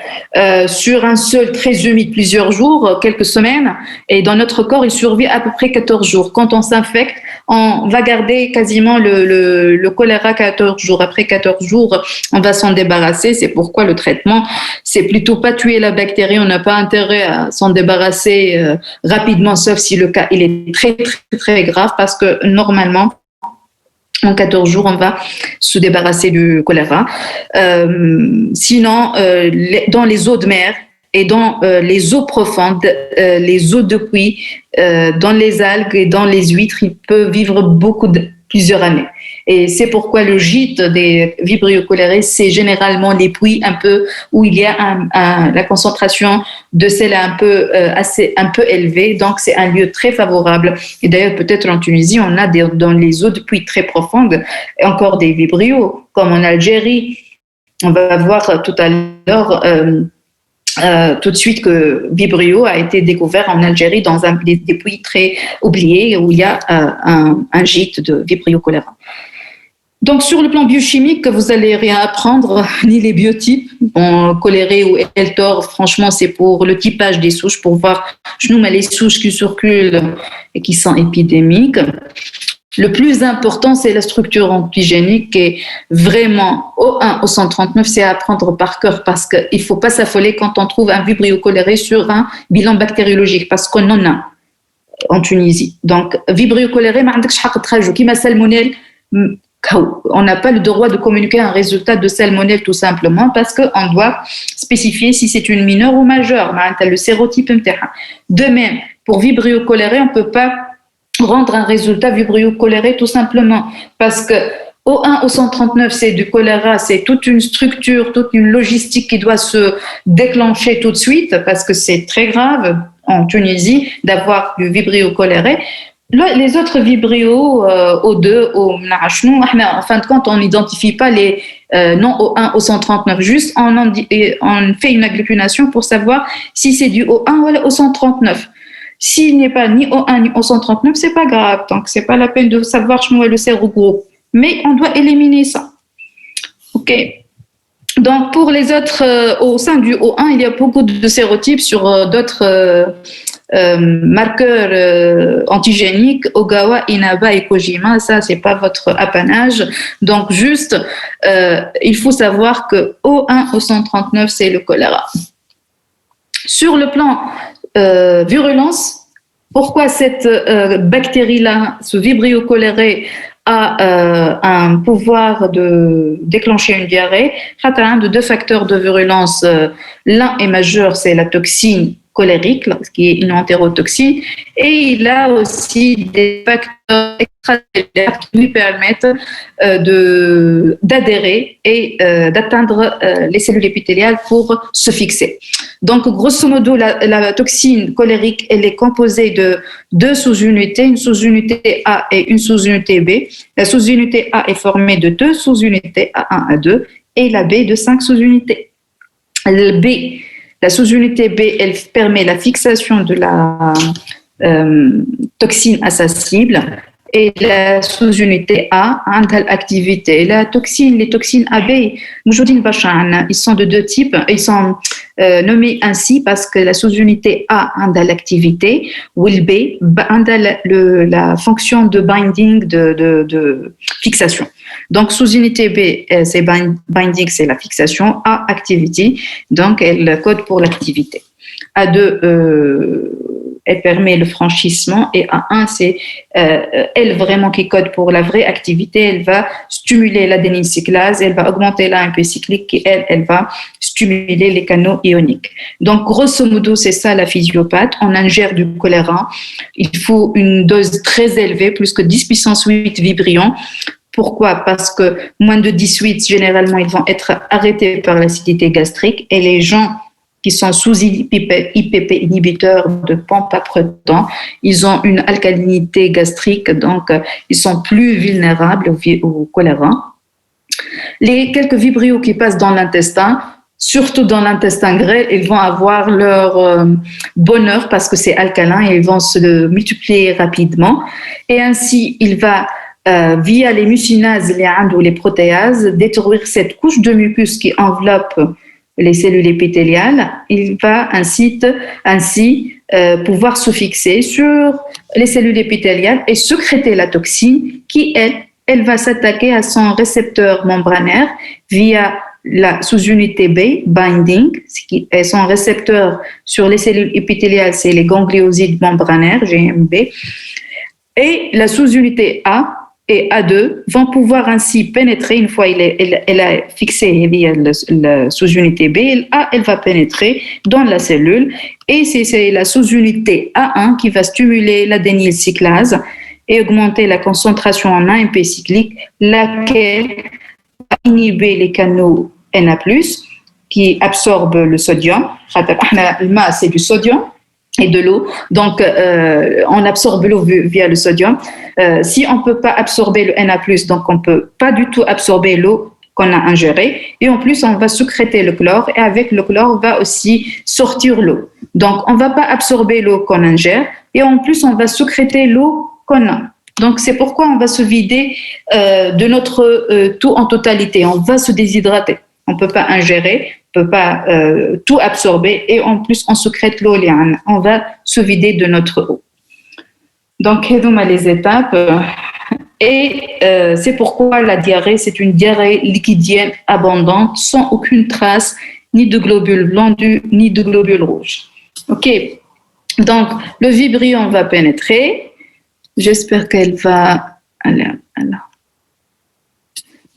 sur un sol très humide plusieurs jours, quelques semaines, et dans notre corps, il survit à peu près 14 jours. Quand on s'infecte, on va garder quasiment le choléra 14 jours. Après 14 jours, on va s'en débarrasser. C'est pourquoi le traitement, c'est plutôt pas tuer la bactérie. On n'a pas intérêt à s'en débarrasser rapidement, sauf si le cas il est très, très, très grave, parce que normalement, en 14 jours, on va se débarrasser du choléra. Sinon, dans les eaux de mer et dans les eaux profondes, les eaux de puits, dans les algues et dans les huîtres, il peut vivre plusieurs années. Et c'est pourquoi le gîte des vibrio cholérés, c'est généralement les puits un peu où il y a la concentration de sel un peu élevée. Donc, c'est un lieu très favorable. Et d'ailleurs, peut-être en Tunisie, on a dans les eaux de puits très profondes encore des vibrios, comme en Algérie. On va voir tout à l'heure tout de suite que vibrio a été découvert en Algérie dans des puits très oubliés où il y a un gîte de vibrio choléra. Donc, sur le plan biochimique, vous allez rien apprendre, ni les biotypes. Bon, choléré ou Eltor, franchement, c'est pour le typage des souches, pour voir les souches qui circulent et qui sont épidémiques. Le plus important, c'est la structure antigénique et vraiment, O1 au 139, c'est à apprendre par cœur parce qu'il ne faut pas s'affoler quand on trouve un vibrio choléré sur un bilan bactériologique parce qu'on en a en Tunisie. Donc, vibrio choléré, salmonelle, on n'a pas le droit de communiquer un résultat de salmonelle tout simplement parce qu'on doit spécifier si c'est une mineure ou majeure. Le sérotype. De même, pour vibrio choléré, on ne peut pas rendre un résultat vibrio choléré tout simplement parce que O1 au 139, c'est du choléra, c'est toute une structure, toute une logistique qui doit se déclencher tout de suite parce que c'est très grave en Tunisie d'avoir du vibrio choléré. Les autres vibrios, O2, en fin de compte, on n'identifie pas les non O1 au 139, juste on fait une agglutination pour savoir si c'est du O1 ou au 139. S'il n'est pas ni O1 ni au 139, c'est pas grave, donc c'est pas la peine de savoir chez moi le sérogroupe. Mais on doit éliminer ça. OK. Donc, pour les autres, au sein du O1, il y a beaucoup de sérotypes sur d'autres marqueurs antigéniques, Ogawa, Inaba et Kojima. Ça, c'est pas votre apanage. Donc, juste, il faut savoir que O1 au 139, c'est le choléra. Sur le plan virulence, pourquoi cette bactérie-là, ce vibrio choléré, a un pouvoir de déclencher une diarrhée. Il y a deux facteurs de virulence. L'un est majeur, c'est la toxine cholérique, qui est une entérotoxine, et il a aussi des facteurs extracellulaires qui lui permettent d'adhérer et d'atteindre les cellules épithéliales pour se fixer. Donc, grosso modo, la toxine cholérique, elle est composée de deux sous-unités, une sous-unité A et une sous-unité B. La sous-unité A est formée de deux sous-unités A1, A2 et la B de 5 sous-unités. La sous-unité B, elle permet la fixation de la toxine à sa cible et la sous-unité A a l'activité. Les toxines AB, ils sont de deux types. Ils sont nommés ainsi parce que la sous-unité A a l'activité ou le B a la fonction de binding, de fixation. Donc, sous-unité B, c'est binding, c'est la fixation. A, activity, donc elle code pour l'activité. A2, elle permet le franchissement, et A1, c'est elle vraiment qui code pour la vraie activité. Elle va stimuler l'adénylcyclase, elle va augmenter l'AMP cyclique, et elle va stimuler les canaux ioniques. Donc, grosso modo, c'est ça la physiopathe. On ingère du choléra. Il faut une dose très élevée, plus que 10 puissance 8 vibrions. Pourquoi? Parce que moins de 18, généralement, ils vont être arrêtés par l'acidité gastrique, et les gens qui sont sous IPP inhibiteurs de pompe à proton, ils ont une alcalinité gastrique, donc ils sont plus vulnérables au choléra. Les quelques vibrios qui passent dans l'intestin, surtout dans l'intestin grêle, ils vont avoir leur bonheur parce que c'est alcalin et ils vont se multiplier rapidement. Et ainsi, il va, via les mucinases, les protéases, détruire cette couche de mucus qui enveloppe les cellules épithéliales. Il va ainsi pouvoir se fixer sur les cellules épithéliales et sécréter la toxine qui, elle va s'attaquer à son récepteur membranaire via la sous-unité B, binding, qui est son récepteur sur les cellules épithéliales, c'est les gangliosides membranaires, GMB, et la sous-unité A et A2 vont pouvoir ainsi pénétrer, une fois elle a fixé via la sous-unité B, elle va pénétrer dans la cellule, et c'est la sous-unité A1 qui va stimuler l'adénylcyclase et augmenter la concentration en AMP cyclique, laquelle va inhiber les canaux Na+, qui absorbent le sodium. Le MA, c'est du sodium et de l'eau, donc on absorbe l'eau via le sodium. Si on ne peut pas absorber le Na+, donc on ne peut pas du tout absorber l'eau qu'on a ingérée, et en plus on va sécréter le chlore, et avec le chlore on va aussi sortir l'eau. Donc on ne va pas absorber l'eau qu'on ingère, et en plus on va sécréter l'eau qu'on a. Donc c'est pourquoi on va se vider de notre tout en totalité, on va se déshydrater. On ne peut pas ingérer, on ne peut pas tout absorber, et en plus on sécrète l'eau, on va se vider de notre eau. Donc, les étapes. Et c'est pourquoi la diarrhée, c'est une diarrhée liquidienne abondante, sans aucune trace ni de globules blancs ni de globules rouges. OK. Donc, le vibrion va pénétrer. J'espère qu'elle va...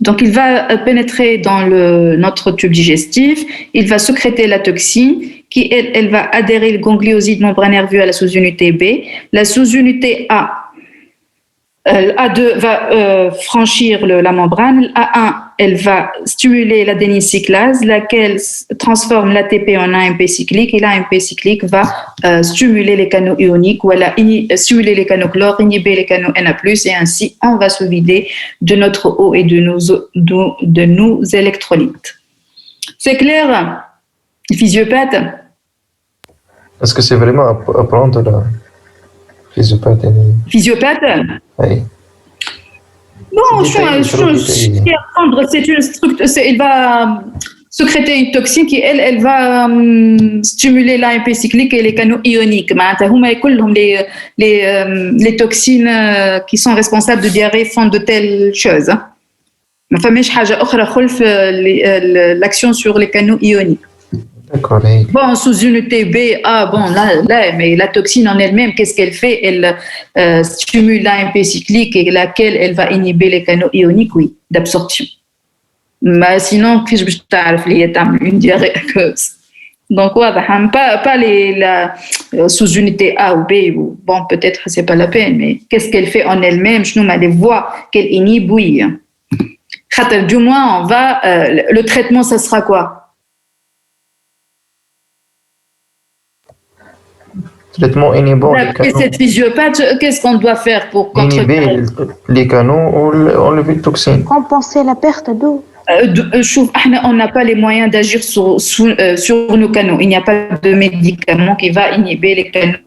Donc, il va pénétrer dans notre tube digestif. Il va sécréter la toxine qui, elle va adhérer le ganglioside membranaire vu à la sous-unité B. La sous-unité A2 va franchir la membrane. A1, elle va stimuler l'adénylcyclase, laquelle transforme l'ATP en AMP cyclique, et l'AMP cyclique va stimuler les canaux ioniques, ou elle a stimuler les canaux chlore, inhiber les canaux Na+, et ainsi on va se vider de notre eau et de nos électrolytes. C'est clair, physiopathe? Est-ce que c'est vraiment apprendre la physiopathe? Physiopathe? Oui. Bon, c'est une structure, il va sécréter une toxine qui, elle va stimuler l'AMP cyclique et les canaux ioniques. Les toxines qui sont responsables de diarrhée font de telles choses. L'action sur les canaux ioniques. D'accord. Bon, sous unité B, là, mais la toxine en elle-même, qu'est-ce qu'elle fait? Elle stimule l'AMP cyclique, et laquelle elle va inhiber les canaux ioniques, oui, d'absorption. Mais sinon, qu'est-ce que je t'arrive une diarrhée aqueuse? Donc, pas la sous-unité A ou B, bon, peut-être c'est pas la peine, mais qu'est-ce qu'elle fait en elle-même? Je nous mets les voies qu'elle inhibe, oui. Du moins, le traitement, ça sera quoi? Traitement inhibant les D'après canaux. cette physiopathe, qu'est-ce qu'on doit faire pour contrecarrer? Inhiber les canaux, enlever les toxines. Compenser la perte d'eau. On n'a pas les moyens d'agir sur nos canaux. Il n'y a pas de médicament qui va inhiber les canaux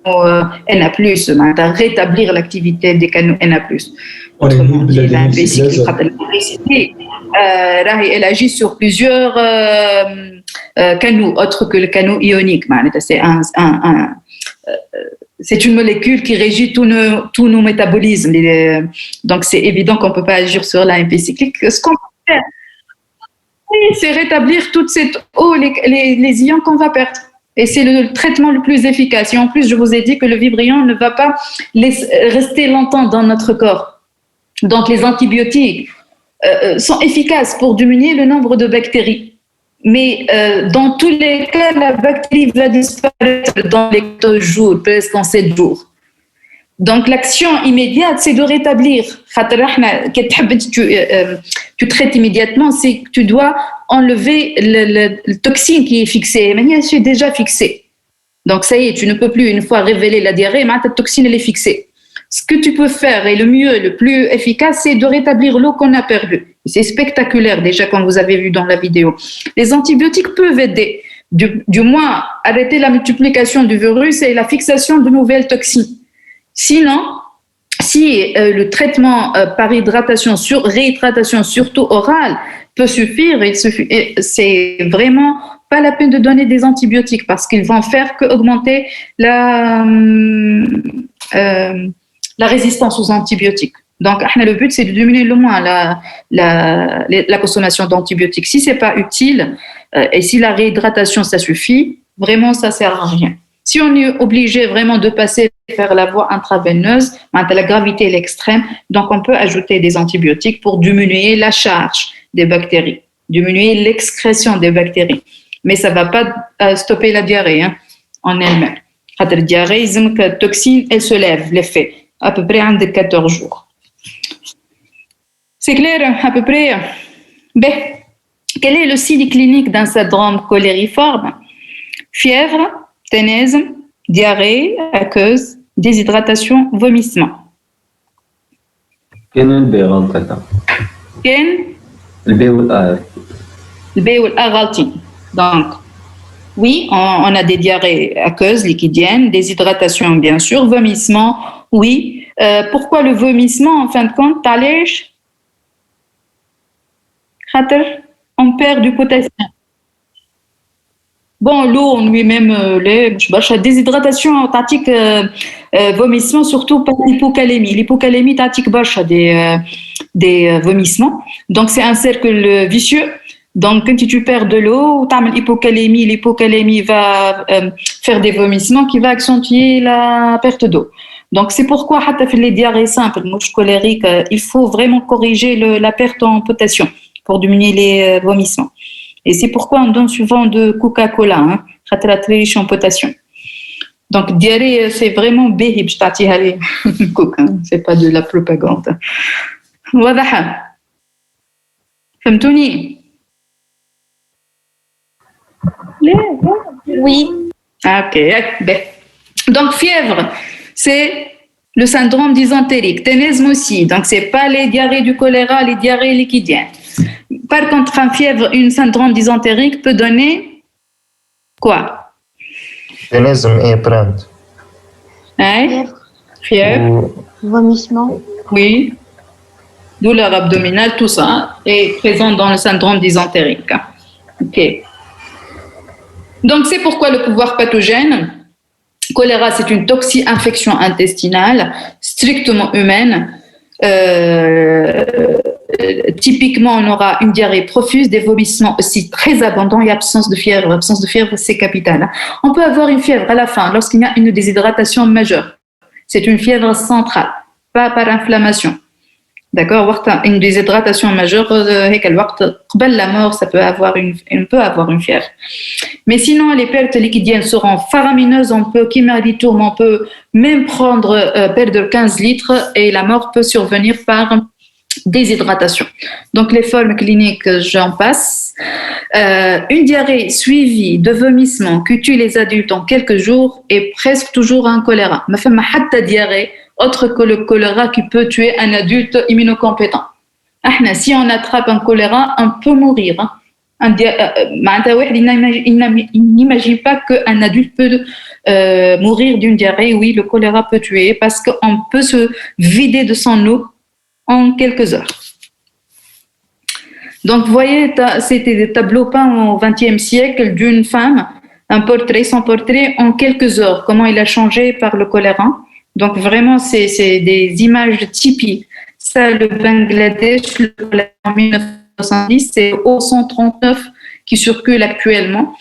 Na+, rétablir l'activité des canaux Na+. Autrement dit, la vésicule, elle agit sur plusieurs canaux autres que le canal ionique. C'est une molécule qui régit tous nos métabolismes. Donc, c'est évident qu'on ne peut pas agir sur l'AMP cyclique. Ce qu'on peut faire, c'est rétablir toute cette eau, les ions qu'on va perdre. Et c'est le traitement le plus efficace. Et en plus, je vous ai dit que le vibrion ne va pas rester longtemps dans notre corps. Donc, les antibiotiques sont efficaces pour diminuer le nombre de bactéries. Mais dans tous les cas, la bactérie va disparaître dans les 2 jours, presque en 7 jours. Donc, l'action immédiate, c'est de rétablir. Tu traites immédiatement, c'est que tu dois enlever le toxine qui est fixé. Mais c'est déjà fixé. Donc, ça y est, tu ne peux plus, une fois révélé la diarrhée, mais ta toxine, elle est fixée. Ce que tu peux faire, et le mieux, le plus efficace, c'est de rétablir l'eau qu'on a perdue. C'est spectaculaire, déjà, comme vous avez vu dans la vidéo. Les antibiotiques peuvent aider, du moins, arrêter la multiplication du virus et la fixation de nouvelles toxines. Sinon, si le traitement par réhydratation, surtout orale, peut suffire, c'est vraiment pas la peine de donner des antibiotiques parce qu'ils vont faire qu'augmenter la résistance aux antibiotiques. Donc, le but, c'est de diminuer le moins la consommation d'antibiotiques. Si ce n'est pas utile et si la réhydratation, ça suffit, vraiment, ça ne sert à rien. Si on est obligé vraiment de passer vers la voie intraveineuse, la gravité est extrême, donc on peut ajouter des antibiotiques pour diminuer la charge des bactéries, diminuer l'excrétion des bactéries. Mais ça ne va pas stopper la diarrhée en elle-même. La diarrhée, la toxine, elle se lève, l'effet, à peu près de 14 jours. C'est clair, à peu près. Ben, quel est le signe clinique d'un syndrome cholériforme? Fièvre, ténèse, diarrhée aqueuse, déshydratation, vomissement. كاين البي غلطة كاين البي والآ البي والآ غالطين. Donc, oui, on a des diarrhées aqueuses, liquidiennes, déshydratation bien sûr, vomissement, oui. Pourquoi le vomissement en fin de compte? علاش؟ خاطر on perd du potassium. Bon, l'eau en lui-même, la déshydratation, tatique, vomissement, surtout pas l'hypocalémie. L'hypocalémie, tatique, des vomissements. Donc, c'est un cercle vicieux. Donc, quand tu perds de l'eau, tu as l'hypocalémie va faire des vomissements qui va accentuer la perte d'eau. Donc, c'est pourquoi, les diarrhées simples, mouche colérique, il faut vraiment corriger la perte en potassium pour diminuer les vomissements. Et c'est pourquoi on donne souvent de Coca-Cola, en potassium. Donc, diarrhée, c'est vraiment béhib, je t'attire aller. Coca, c'est pas de la propagande. واضح فهمتوني؟ Oui. Ok. Donc, fièvre, c'est le syndrome dysentérique. Ténèsme aussi. Donc, c'est pas les diarrhées du choléra, les diarrhées liquidiennes. Par contre, un fièvre, une syndrome dysentérique peut donner quoi? Ténèsme et prente. Hein? Fièvre. Vomissement. Oui. Douleur abdominale, tout ça est présent dans le syndrome dysentérique. Ok. Donc, c'est pourquoi le pouvoir pathogène. Choléra, c'est une toxi-infection intestinale strictement humaine. Typiquement, on aura une diarrhée profuse, des vomissements aussi très abondants et absence de fièvre. L'absence de fièvre, c'est capital. On peut avoir une fièvre à la fin lorsqu'il y a une déshydratation majeure. C'est une fièvre centrale, pas par inflammation. D'accord, une déshydratation majeure, la mort, ça peut avoir une fièvre. Mais sinon, les pertes liquidiennes seront faramineuses. On peut même perdre 15 litres et la mort peut survenir par déshydratation. Donc, les formes cliniques, j'en passe. Une diarrhée suivie de vomissements qui tue les adultes en quelques jours est presque toujours un choléra. Ma femme a diarrhée autre que le choléra qui peut tuer un adulte immunocompétent. Si on attrape un choléra, on peut mourir. Il n'imagine pas qu'un adulte peut mourir d'une diarrhée. Oui, le choléra peut tuer parce qu'on peut se vider de son eau en quelques heures. Donc, vous voyez, c'était des tableaux peints au XXe siècle d'une femme, son portrait en quelques heures, comment il a changé par le choléra. Donc, vraiment, c'est des images typiques. Ça, le Bangladesh, le choléra en 1970, c'est O139 qui circule actuellement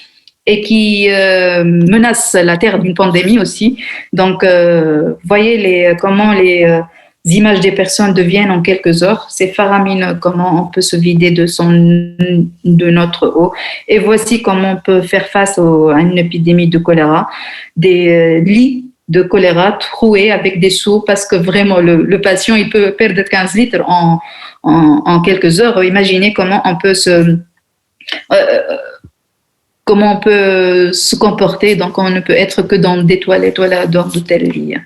et qui menace la Terre d'une pandémie aussi. Donc, vous voyez comment les images des personnes deviennent en quelques heures. C'est faramineux comment on peut se vider de notre eau. Et voici comment on peut faire face à une épidémie de choléra. Des lits de choléra troués avec des seaux parce que vraiment le patient il peut perdre 15 litres en quelques heures. Imaginez comment on peut se comporter. Donc on ne peut être que dans des toilettes dans de tels lits.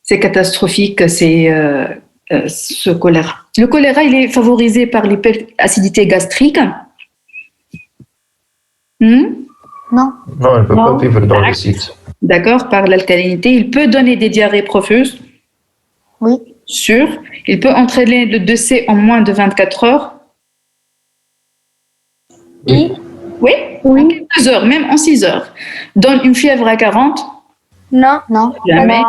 C'est catastrophique, ce choléra. Le choléra, il est favorisé par l'hyperacidité gastrique. Non. Non, elle ne peut pas vivre dans le site. D'accord, par l'alcalinité. Il peut donner des diarrhées profuses. Oui. Sûr. Il peut entraîner le décès en moins de 24 heures. Oui. Oui. En quelques heures, même en 6 heures. Donne une fièvre à 40. Non. Non. Jamais.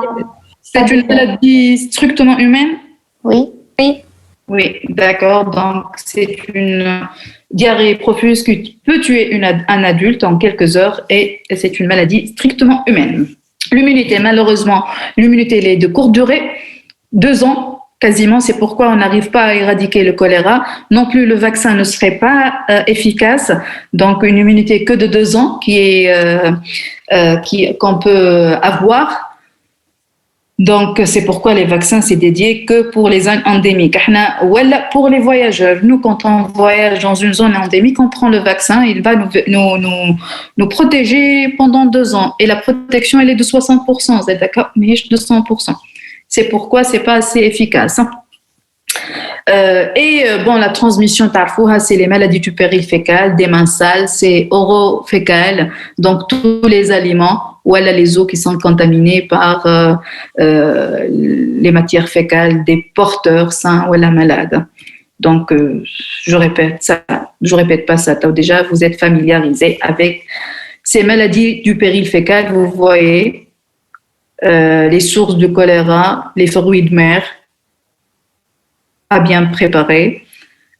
C'est une maladie strictement humaine? Oui. Oui, d'accord. Donc, c'est une diarrhée profuse qui peut tuer un adulte en quelques heures et c'est une maladie strictement humaine. L'immunité, malheureusement, l'immunité elle est de courte durée, 2 ans quasiment. C'est pourquoi on n'arrive pas à éradiquer le choléra. Non plus, le vaccin ne serait pas efficace. Donc, une immunité que de 2 ans qu'on peut avoir. Donc, c'est pourquoi les vaccins, c'est dédié que pour les zones endémiques. Pour les voyageurs, nous, quand on voyage dans une zone endémique, on prend le vaccin, il va nous protéger pendant 2 ans. Et la protection, elle est de 60%, vous êtes d'accord? Mais de 100%. C'est pourquoi c'est pas assez efficace. La transmission tarfouha, c'est les maladies du péril fécal, des mains sales, c'est oro-fécal, donc tous les aliments ou les eaux qui sont contaminées par les matières fécales des porteurs sains ou malades. Donc, je répète pas ça. Déjà, vous êtes familiarisés avec ces maladies du péril fécal. Vous voyez les sources du choléra, les fruits de mer à bien préparer,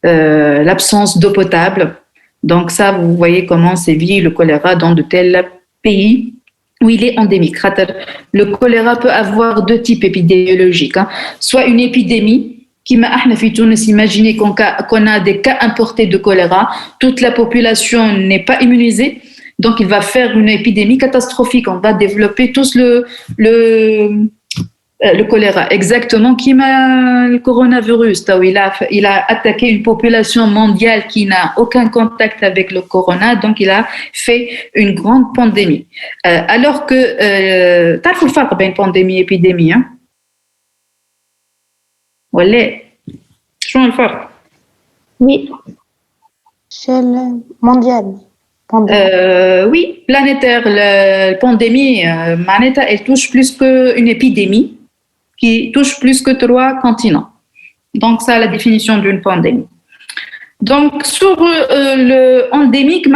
l'absence d'eau potable. Donc ça, vous voyez comment sévit le choléra dans de tels pays où il est endémique. Le choléra peut avoir 2 types épidémiologiques. Soit une épidémie, qui m'a imaginez qu'on a des cas importés de choléra, toute la population n'est pas immunisée, donc il va faire une épidémie catastrophique. On va développer tous le choléra, exactement, qui m'a le coronavirus. Il a attaqué une population mondiale qui n'a aucun contact avec le corona, donc il a fait une grande pandémie. Alors que, تعرفوا الفرق بين pandémie et épidémie, hein? ولا شنو الفرق؟ Oui. C'est le mondial. Oui, planétaire. La pandémie, elle touche plus qu'une épidémie, qui touche plus que 3 continents. Donc, ça, la définition d'une pandémie. Donc, sur le endémique,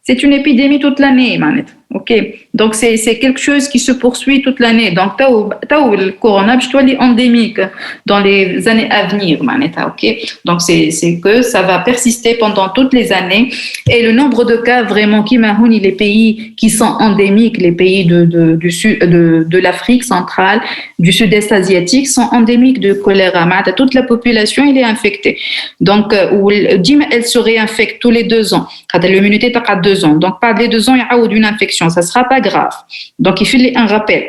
c'est une épidémie toute l'année, ok. Donc c'est quelque chose qui se poursuit toute l'année. Donc le corona je dois endémique dans les années à venir, ok. Donc c'est que ça va persister pendant toutes les années et le nombre de cas vraiment qui m'ahouni les pays qui sont endémiques, les pays du sud de l'Afrique centrale, du sud-est asiatique sont endémiques de choléra. Toute la population elle est infectée. Donc elle se réinfecte tous les 2 ans. L'immunité à 2 ans. Donc, par les 2 ans, il y a une infection. Ça ne sera pas grave. Donc, il faut un rappel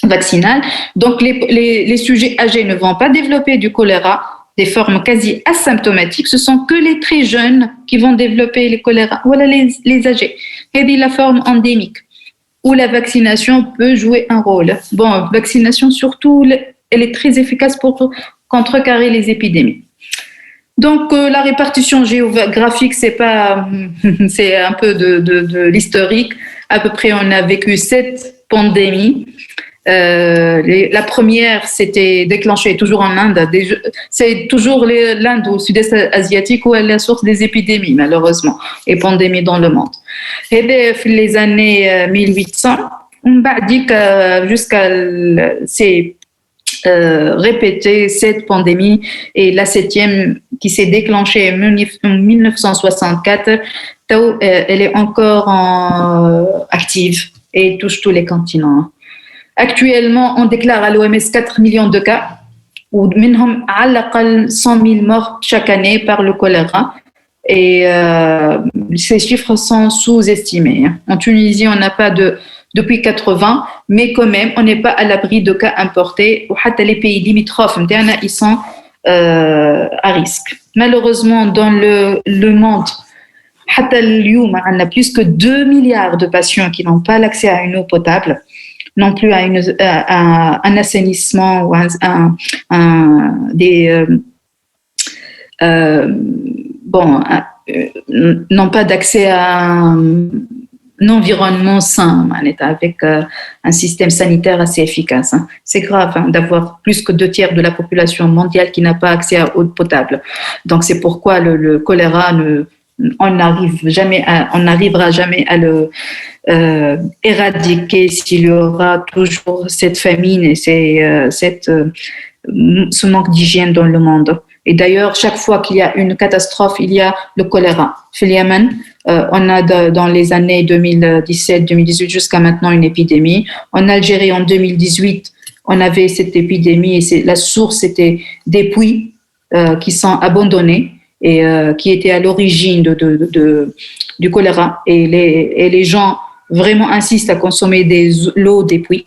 vaccinal. Donc, les sujets âgés ne vont pas développer du choléra, des formes quasi asymptomatiques. Ce sont que les très jeunes qui vont développer le choléra. Voilà les âgés. C'est la forme endémique. où la vaccination peut jouer un rôle. Bon, vaccination surtout, elle est très efficace pour contrecarrer les épidémies. Donc, la répartition géographique, c'est un peu de l'historique. À peu près, on a vécu 7 pandémies. La première, c'était déclenchée toujours en Inde. C'est toujours l'Inde ou le sud-est asiatique où est la source des épidémies, malheureusement, et pandémies dans le monde. Et les années 1800, on va dire que c'est répété 7 pandémies et la 7e qui s'est déclenchée en 1964, elle est encore active et touche tous les continents. Actuellement, on déclare à l'OMS 4 millions de cas, ou minhum à l'aqal 100 000 morts chaque année par le choléra. Et ces chiffres sont sous-estimés. En Tunisie, on n'a pas depuis 80, mais quand même, on n'est pas à l'abri de cas importés. Ou les pays limitrophes, ils sont à risque. Malheureusement, dans le monde, on a plus que 2 milliards de patients qui n'ont pas l'accès à une eau potable, non plus à un assainissement ou n'ont pas d'accès à un environnement sain, avec un système sanitaire assez efficace. C'est grave d'avoir plus que 2 tiers de la population mondiale qui n'a pas accès à eau potable. Donc c'est pourquoi le choléra on n'arrivera jamais à le éradiquer s'il y aura toujours cette famine et ce manque d'hygiène dans le monde. Et d'ailleurs, chaque fois qu'il y a une catastrophe, il y a le choléra. Au Yémen, on a dans les années 2017-2018 jusqu'à maintenant une épidémie. En Algérie, en 2018, on avait cette épidémie et la source était des puits qui sont abandonnés et qui étaient à l'origine du choléra. Et les gens vraiment insistent à consommer l'eau des puits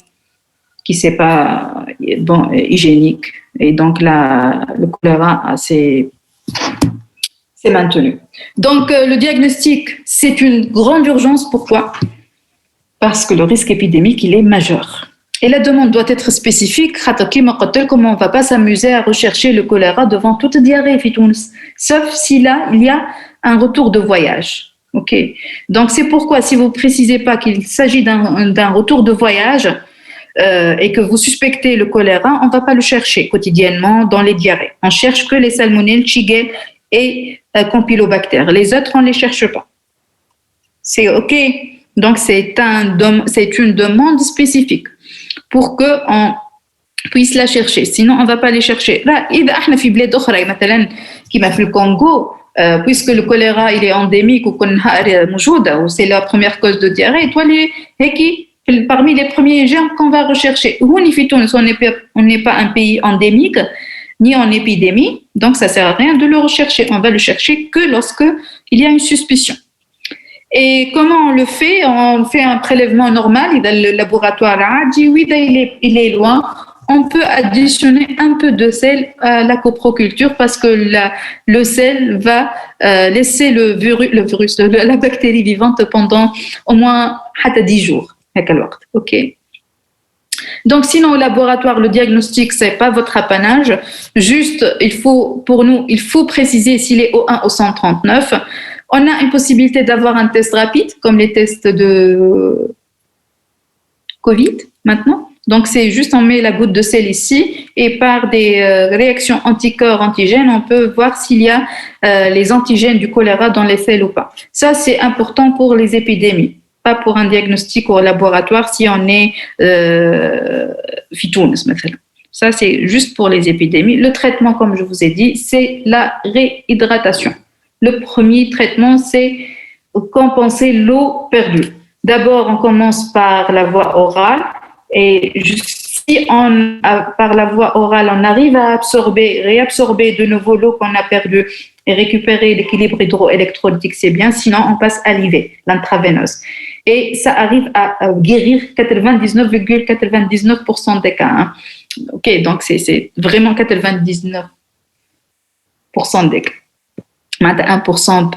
qui c'est pas hygiénique. Et donc, le choléra s'est maintenu. Donc, le diagnostic, c'est une grande urgence. Pourquoi ? Parce que le risque épidémique, il est majeur. Et la demande doit être spécifique. Comment on ne va pas s'amuser à rechercher le choléra devant toute diarrhée, sauf si là, il y a un retour de voyage. Ok. Donc, c'est pourquoi, si vous ne précisez pas qu'il s'agit d'un retour de voyage, et que vous suspectez le choléra, on ne va pas le chercher quotidiennement dans les diarrhées. On cherche que les salmonelles, Shigella et Campylobacter. Les autres, on ne les cherche pas. C'est OK. Donc, c'est une demande spécifique pour qu'on puisse la chercher. Sinon, on ne va pas les chercher. Là, comme le Congo, puisque le choléra il est endémique ou c'est la première cause de diarrhée, parmi les premiers gens qu'on va rechercher. On n'est pas un pays endémique, ni en épidémie, donc ça ne sert à rien de le rechercher. On va le chercher que lorsqu'il y a une suspicion. Et comment on le fait ? On fait un prélèvement normal, dans le laboratoire dit oui, il est loin. On peut additionner un peu de sel à la coproculture parce que le sel va laisser la bactérie vivante pendant au moins 10 jours. Ok. Donc, sinon, au laboratoire, le diagnostic, c'est pas votre apanage. Juste, il faut préciser s'il est au 1 au 139. On a une possibilité d'avoir un test rapide, comme les tests de Covid, maintenant. Donc, c'est juste, on met la goutte de sel ici et par des réactions anticorps-antigènes, on peut voir s'il y a les antigènes du choléra dans les selles ou pas. Ça, c'est important pour les épidémies. Pas pour un diagnostic au laboratoire si on est phytounes, مثلا. Ça, c'est juste pour les épidémies. Le traitement, comme je vous ai dit, c'est la réhydratation. Le premier traitement, c'est compenser l'eau perdue. D'abord, on commence par la voie orale et si par la voie orale, on arrive à réabsorber de nouveau l'eau qu'on a perdue et récupérer l'équilibre hydroélectrolytique, c'est bien. Sinon, on passe à l'IV, l'intraveineuse. Et ça arrive à guérir 99,99% des cas. Hein. OK, donc c'est vraiment 99% des cas. 1%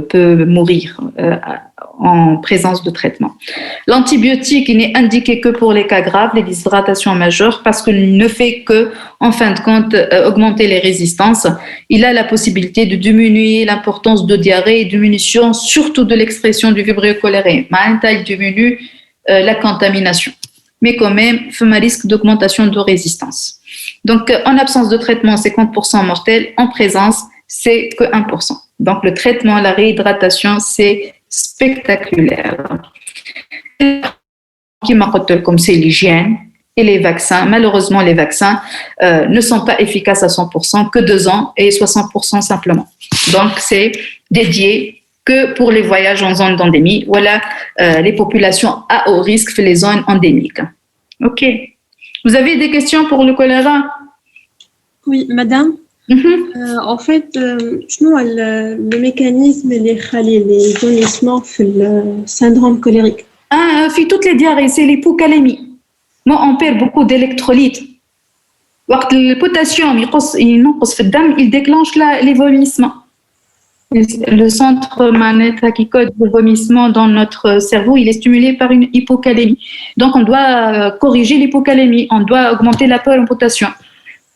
peut mourir en présence de traitement. L'antibiotique, il n'est indiqué que pour les cas graves, les déshydratations majeures, parce qu'il ne fait que, en fin de compte, augmenter les résistances. Il a la possibilité de diminuer l'importance de diarrhée et diminution surtout de l'expression du vibrio choléré. Il diminue la contamination. Mais quand même, il y a un risque d'augmentation de résistance. Donc, en absence de traitement, c'est 50% mortel. En présence, c'est que 1%. Donc, le traitement, la réhydratation, c'est spectaculaire. Comme c'est l'hygiène et les vaccins. Malheureusement, les vaccins ne sont pas efficaces à 100%, que 2 ans et 60% simplement. Donc, c'est dédié que pour les voyages en zone d'endémie, voilà les populations à haut risque, les zones endémiques. OK. Vous avez des questions pour le choléra? Oui, madame. En fait, شنو le mécanisme اللي يخلي les vomissements في le syndrome colérique? في toutes les diarrhées, c'est l'hypocalémie. Moi, on perd beaucoup d'électrolytes. وقت البوتاسيوم ينقص في الدم, il déclenche les vomissements. Le centre manette qui code le vomissement dans notre cerveau, il est stimulé par une hypocalémie. Donc, on doit corriger l'hypocalémie, on doit augmenter l'apport en potassium.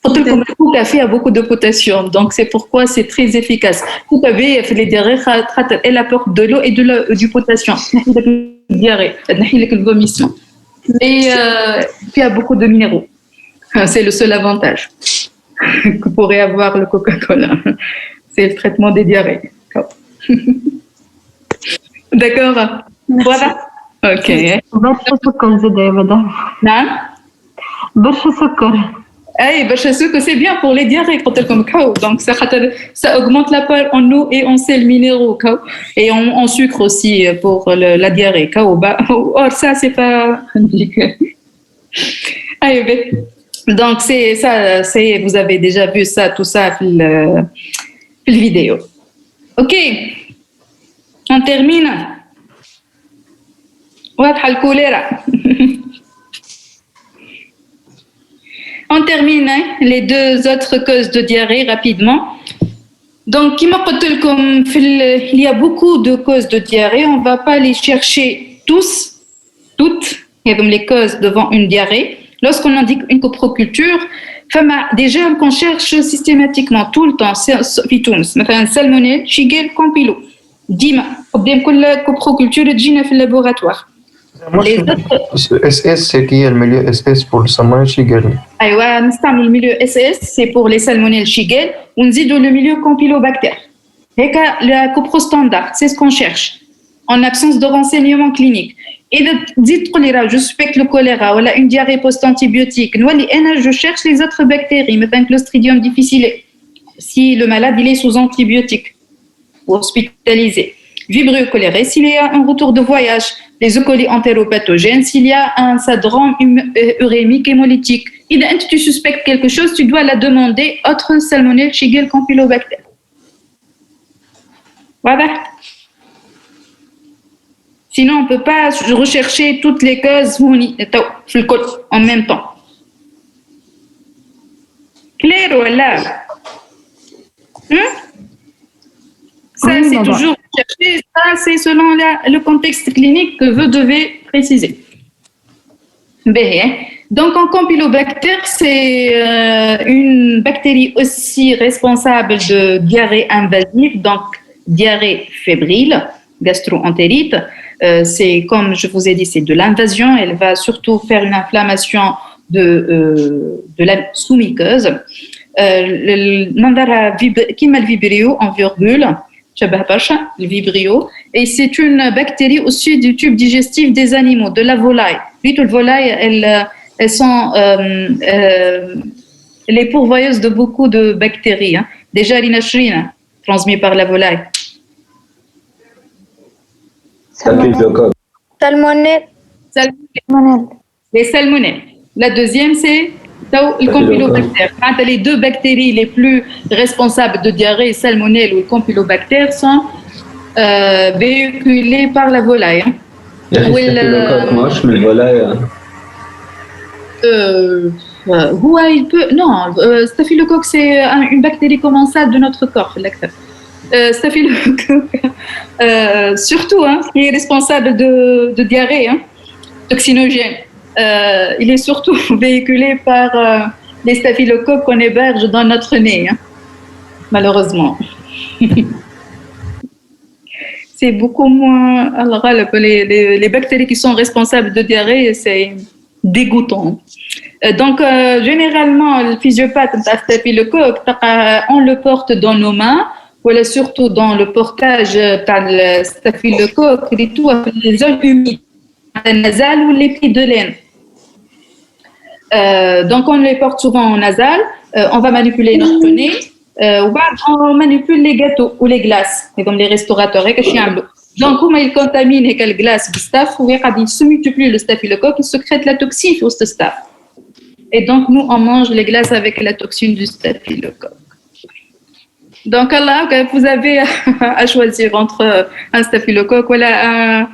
Le café a beaucoup de potassium, donc c'est pourquoi c'est très efficace. Vous avez fait les diarrhées, elle apporte de l'eau et du potassium. Diarrhée, le vomissement. Et il y a beaucoup de minéraux. C'est le seul avantage que pourrait avoir le Coca-Cola. C'est le traitement des diarrhées. D'accord. Voilà. Ok. برشا سكر زاد يا مدام. نعم. برشا سكر. Hey, que c'est bien pour les diarrhées, donc ça augmente l'apport en eau et en sels minéraux et en sucre aussi pour la diarrhée. Or ça c'est pas indiqué. Donc c'est ça, vous avez déjà vu ça, tout ça dans la vidéo. Ok, on termine. واضحة الكوليرا. On termine les 2 autres causes de diarrhée rapidement. Donc, il y a beaucoup de causes de diarrhée. On ne va pas les chercher toutes, les causes devant une diarrhée. Lorsqu'on indique une coproculture, déjà qu'on cherche systématiquement tout le temps, salmonelle, shigelle, campylome. Dima, la coproculture est dans le laboratoire. Les SS, c'est qui est le milieu SS pour le salmonelle shigelle? Le milieu SS, c'est pour les salmonelles shigelle. On dit le milieu campylobacter. Et la coprostandard, c'est ce qu'on cherche en absence de renseignements cliniques. Et dites choléra, je suspecte le choléra, ou une diarrhée post-antibiotique. Je cherche les autres bactéries, mais Clostridium difficile. Si le malade il est sous antibiotique ou hospitalisé. Vibrio choléré, s'il y a un retour de voyage, les E. coli entéropathogènes, s'il y a un syndrome urémique hémolytique. Et tu suspectes quelque chose, tu dois la demander autre salmonelle, shigelle, campylobacter. Voilà. Sinon, on ne peut pas rechercher toutes les causes en même temps. Clair ou là? Ça, c'est toujours chercher. Ça, c'est selon le contexte clinique que vous devez préciser. Bien. Donc, en campylobacter, c'est une bactérie aussi responsable de diarrhée invasive, donc diarrhée fébrile, gastro-entérite. C'est comme je vous ai dit, c'est de l'invasion. Elle va surtout faire une inflammation de la sous-muqueuse. Qui met le vibrio en virgule. Le vibrio, et c'est une bactérie au-dessus du tube digestif des animaux, de la volaille. Les volailles, elles sont les pourvoyeuses de beaucoup de bactéries. Déjà, l'inachrine, transmise par la volaille. Salmonelle. Les salmonelles. La deuxième, c'est le campylobacter. Les 2 bactéries les plus responsables de diarrhée, salmonelle ou le campylobacter, sont véhiculées par la volaille. Staphylocoque, c'est une bactérie commensale de notre corps. staphylocoque, surtout, qui est responsable de diarrhée, toxinogène. Il est surtout véhiculé par les staphylocoques qu'on héberge dans notre nez, malheureusement. C'est beaucoup moins. Alors, les bactéries qui sont responsables de diarrhée, c'est dégoûtant. Donc, généralement, le physiopathe de staphylocoque, on le porte dans nos mains, ou surtout dans le portage de staphylocoque, les zones humides, nasales ou les plis de laine. Donc, on les porte souvent en nasal, on va manipuler notre nez, on manipule les gâteaux ou les glaces, comme les restaurateurs. Donc, comment ils contaminent les glaces du staph, ils se multiplient le staphylocoque, ils sécrètent la toxine au staph. Et donc, nous, on mange les glaces avec la toxine du staphylocoque. Donc, là, vous avez à choisir entre un staphylocoque ou un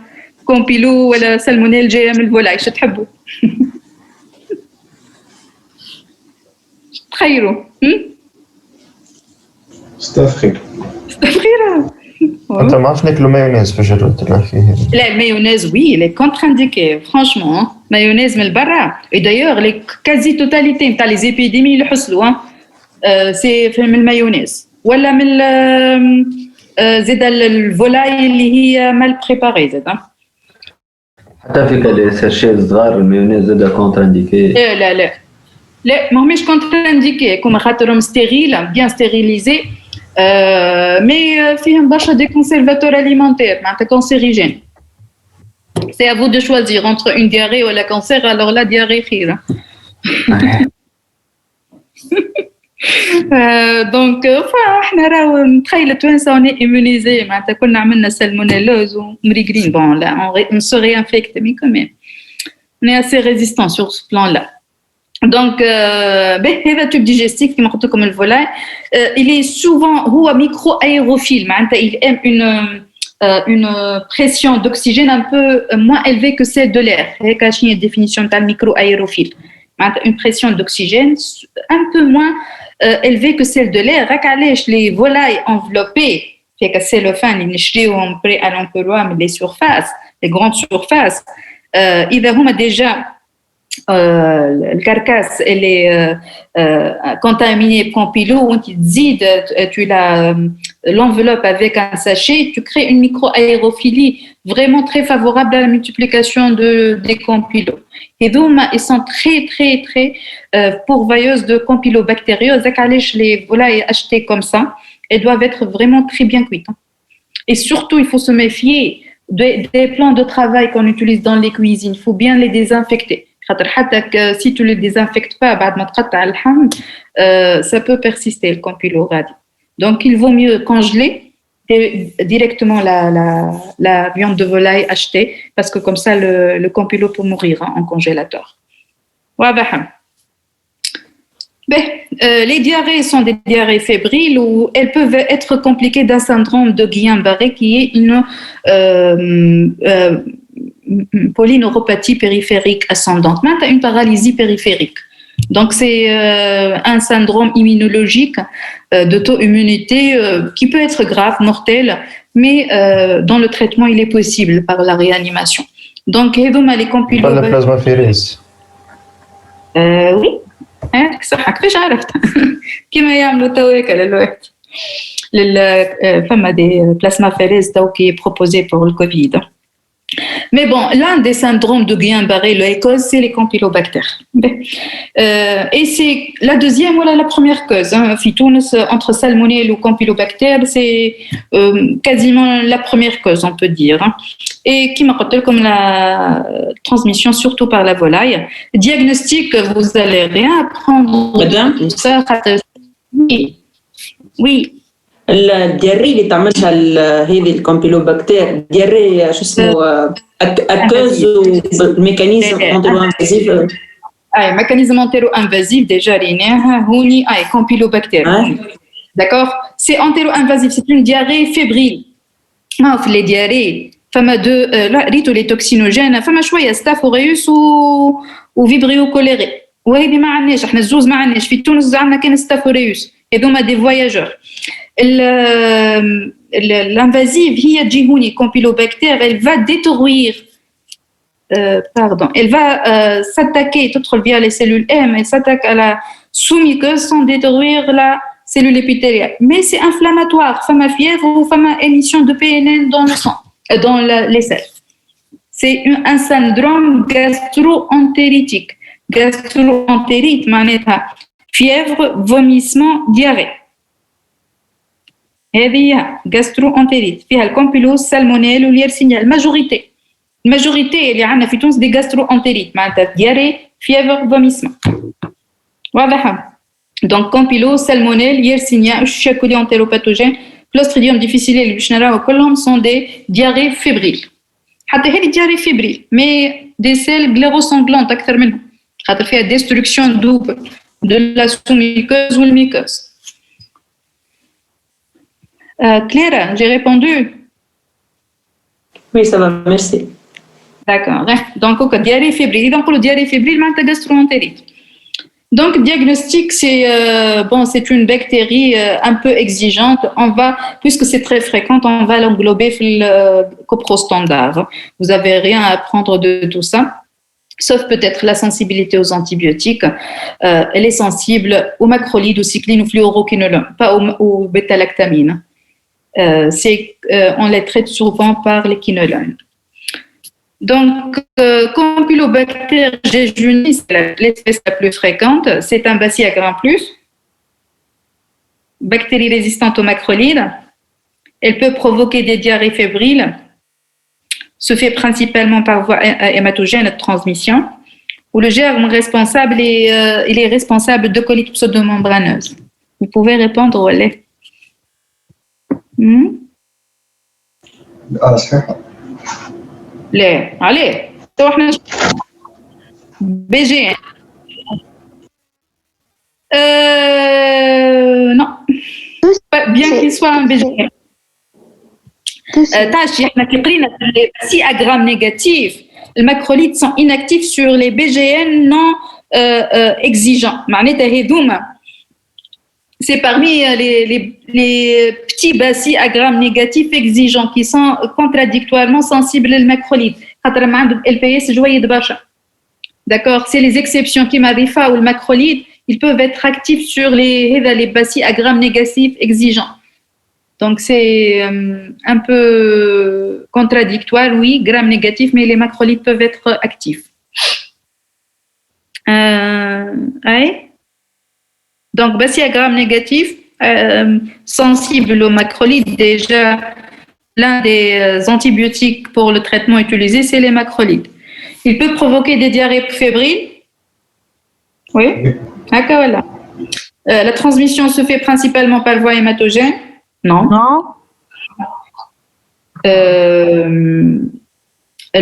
compilo ou un salmonelle GM, voilà, je t'aime. تخيلوا استفخر انت ما عرفت ناكلوا مايونيز في جرة فيه. لا المايونيز وي لي كونتر انديكي فرانشمون مايونيز من البرا اي دايوغ لي كازي توتاليتي نتاع لي زيبيديمي اللي حصلوا سي من المايونيز ولا من زيد الفولاي اللي هي مال بريباري زيد حتى في لي ساشي صغار المايونيز زاد كونتر انديكي. لا ماهمش كونتر انديكي كوما خاطرهم ستيريل بيان ستيريليزي mais فيهم برشا des conservateurs alimentaires معناتها cancérigènes. C'est à vous de choisir entre une diarrhée ou la cancer, alors la diarrhée خير. دونك احنا راهو نتخيل التوانسه on est immunisé معناتها كنا عملنا salmonellose ومريقلين bon là on se réinfecte mais quand même on est assez résistant sur ce plan là. Donc, le tube digestif, comme le volaille, il est souvent micro-aérophile. Il aime une pression d'oxygène un peu moins élevée que celle de l'air. C'est une définition de micro-aérophile. Une pression d'oxygène un peu moins élevée que celle de l'air. Les volailles enveloppées, c'est le fin, les surfaces, les grandes surfaces, ils ont déjà le carcasse elle est contaminée compilo où tu l'enveloppe avec un sachet, tu crées une micro-aérophilie vraiment très favorable à la multiplication des compilos. Et donc ils sont très très très pourvoyeuses de compilobactérioses. Les volailles achetées comme ça, elles doivent être vraiment très bien cuites. Et surtout il faut se méfier des plans de travail qu'on utilise dans les cuisines. Il faut bien les désinfecter. Si tu ne le désinfectes pas, ça peut persister le compilo radis. Donc, il vaut mieux congeler directement la viande de volaille achetée parce que comme ça, le compilo peut mourir en congélateur. Les diarrhées sont des diarrhées fébriles ou elles peuvent être compliquées d'un syndrome de Guillain-Barré qui est une polyneuropathie périphérique ascendante, une paralysie périphérique. Donc, c'est un syndrome immunologique d'auto-immunité qui peut être grave, mortel, mais dans le traitement, il est possible par la réanimation. Donc, les compilés. La plasmaphérése. Oui. صح كيفاش عرفت كيما يعملوا تويك للوقت فما دي plasmaphérése qui est proposé pour le Covid. Mais bon, l'un des syndromes de Guillain-Barré, le cause, c'est les campylobactères. Et c'est la deuxième ou la première cause. Entre salmonelle ou campylobactère, c'est quasiment la première cause, on peut dire. Et qui m'a rappelé comme la transmission, surtout par la volaille. Diagnostic, vous allez rien apprendre. Madame? Tout ça. Oui. الدياري اللي تعملها هذه الكومبيلوباكتير دياري شو اسمه اكوز والميكانيزم انترو انفازيف mécanisme entéro-invasif déjà هوني campylobactère. D'accord, c'est entéro-invasif, c'est une diarrhée fébrile. Les diarrhées فما دو ريتو لي توكسينوجين فما شويه ستاف اوريوس وفيبريو كوليري وهذه ما عندناش احنا الزوز ما عندناش في تونس عندنا كان ستاف اوريوس هذوما دي فواياجور L'invasive, هي تجي هوني campylobacter, elle va détruire elle va s'attaquer تدخل via les cellules M, elle s'attaque à la sous-muqueuse sans détruire la cellule épithéliale. Mais c'est inflammatoire, femme fièvre ou femme émission de PNN dans le sang, dans les selles. C'est un syndrome gastro-entéritique. Gastro-entérite, معناتها fièvre, vomissement, diarrhée. هذه gastro-entérite فيها الكومبيلوز سالمونيل واليرسينيا الماجوريتي اللي عندنا في تونس دي gastro-entérite معناتها diarrhée, fièvre, vomissement. واضحة. Donc كومبيلوز سالمونيل يرسينيا الشيكولي انتيروباثوجين كلوستريديوم ديفيسيلي اللي باش نراو كلهم sont des diarrhées fébriles. حتى هذه diarrhée fébrile mais des selles glérosanglantes أكثر منهم خاطر فيها destruction double de la sous-muqueuse ou la muqueuse. Claire, j'ai répondu. Oui, ça va, merci. D'accord. Donc, diarrhée fébrile. Donc, le diarrhée fébrile, c'est gastro-entérite. Donc, diagnostic, c'est une bactérie un peu exigeante. Puisque c'est très fréquent, on va l'englober dans le coprostandard. Vous n'avez rien à apprendre de tout ça. Sauf peut-être la sensibilité aux antibiotiques. Elle est sensible aux macrolides, aux cyclines, aux fluoroquinolones, pas aux bêta-lactamines. On les traite souvent par les quinolones. Donc, Campylobacter jejuni, c'est l'espèce la plus fréquente. C'est un bacille à grains plus. Bactérie résistante aux macrolides. Elle peut provoquer des diarrhées fébriles. Se fait principalement par voie hématogène de transmission, où le germe responsable il est responsable de colite pseudomembraneuse. Vous pouvez répondre ou aller. صحيح. لا عليه تو احنا BGN. Non, bien qu'il soit un BGN. تاش احنا كي قرينا les bacillaires à grammes négatifs, les macrolides sont inactifs sur les BGN non exigeants. معناتها هذوما c'est parmi les petits bacilles à grammes négatifs exigeants qui sont contradictoirement sensibles aux macrolides. خاطر ما عندهم LPS جويد برشا. D'accord, c'est les exceptions qui m'arrivent où le macrolide, ils peuvent être actifs sur les bacilles à grammes négatifs exigeants. Donc c'est un peu contradictoire, oui, grammes négatifs, mais les macrolides peuvent être actifs. Ouais. Donc bacilles à grammes négatifs, sensibles aux macrolides, déjà l'un des antibiotiques pour le traitement utilisé, c'est les macrolides. Il peut provoquer des diarrhées fébriles. Oui. D'accord, voilà. La transmission se fait principalement par voie hématogène. Non. Non.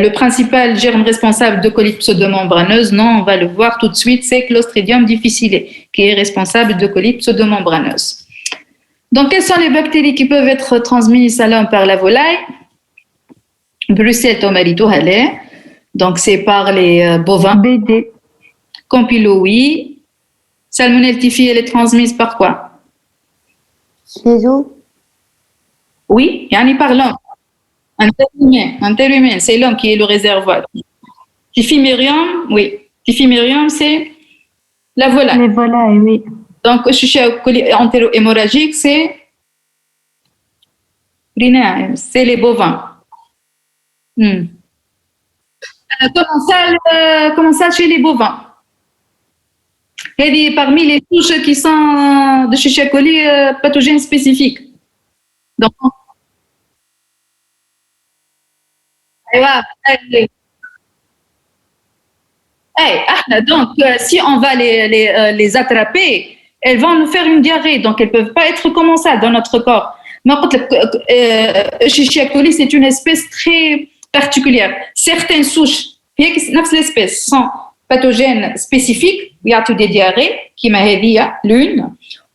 Le principal germe responsable de colite pseudomembraneuse, non, on va le voir tout de suite, c'est Clostridium difficile, qui est responsable de colite pseudomembraneuse. Donc, quelles sont les bactéries qui peuvent être transmises à l'homme par la volaille? Brucella tomarito halais, donc c'est par les bovins. BD. Campylobacter, oui. Salmonelle typhi, elle est transmise par quoi? Les os. Oui, yani par l'homme. Interhumain, c'est l'homme qui est le réservoir. Typhimurium, oui. Typhimurium, c'est la volaille. Les volailles, oui. Donc, entéro-hémorragique, c'est les bovins. Comment ça chez les bovins? Et parmi les souches qui sont de Escherichia coli pathogènes spécifiques. Donc, donc si on va les attraper, elles vont nous faire une diarrhée, donc elles ne peuvent pas être commensales dans notre corps. Escherichia coli, c'est une espèce très particulière. Certaines souches, l'espèce, sont pathogènes spécifiques, il y a des diarrhées, qui m'a dit l'une,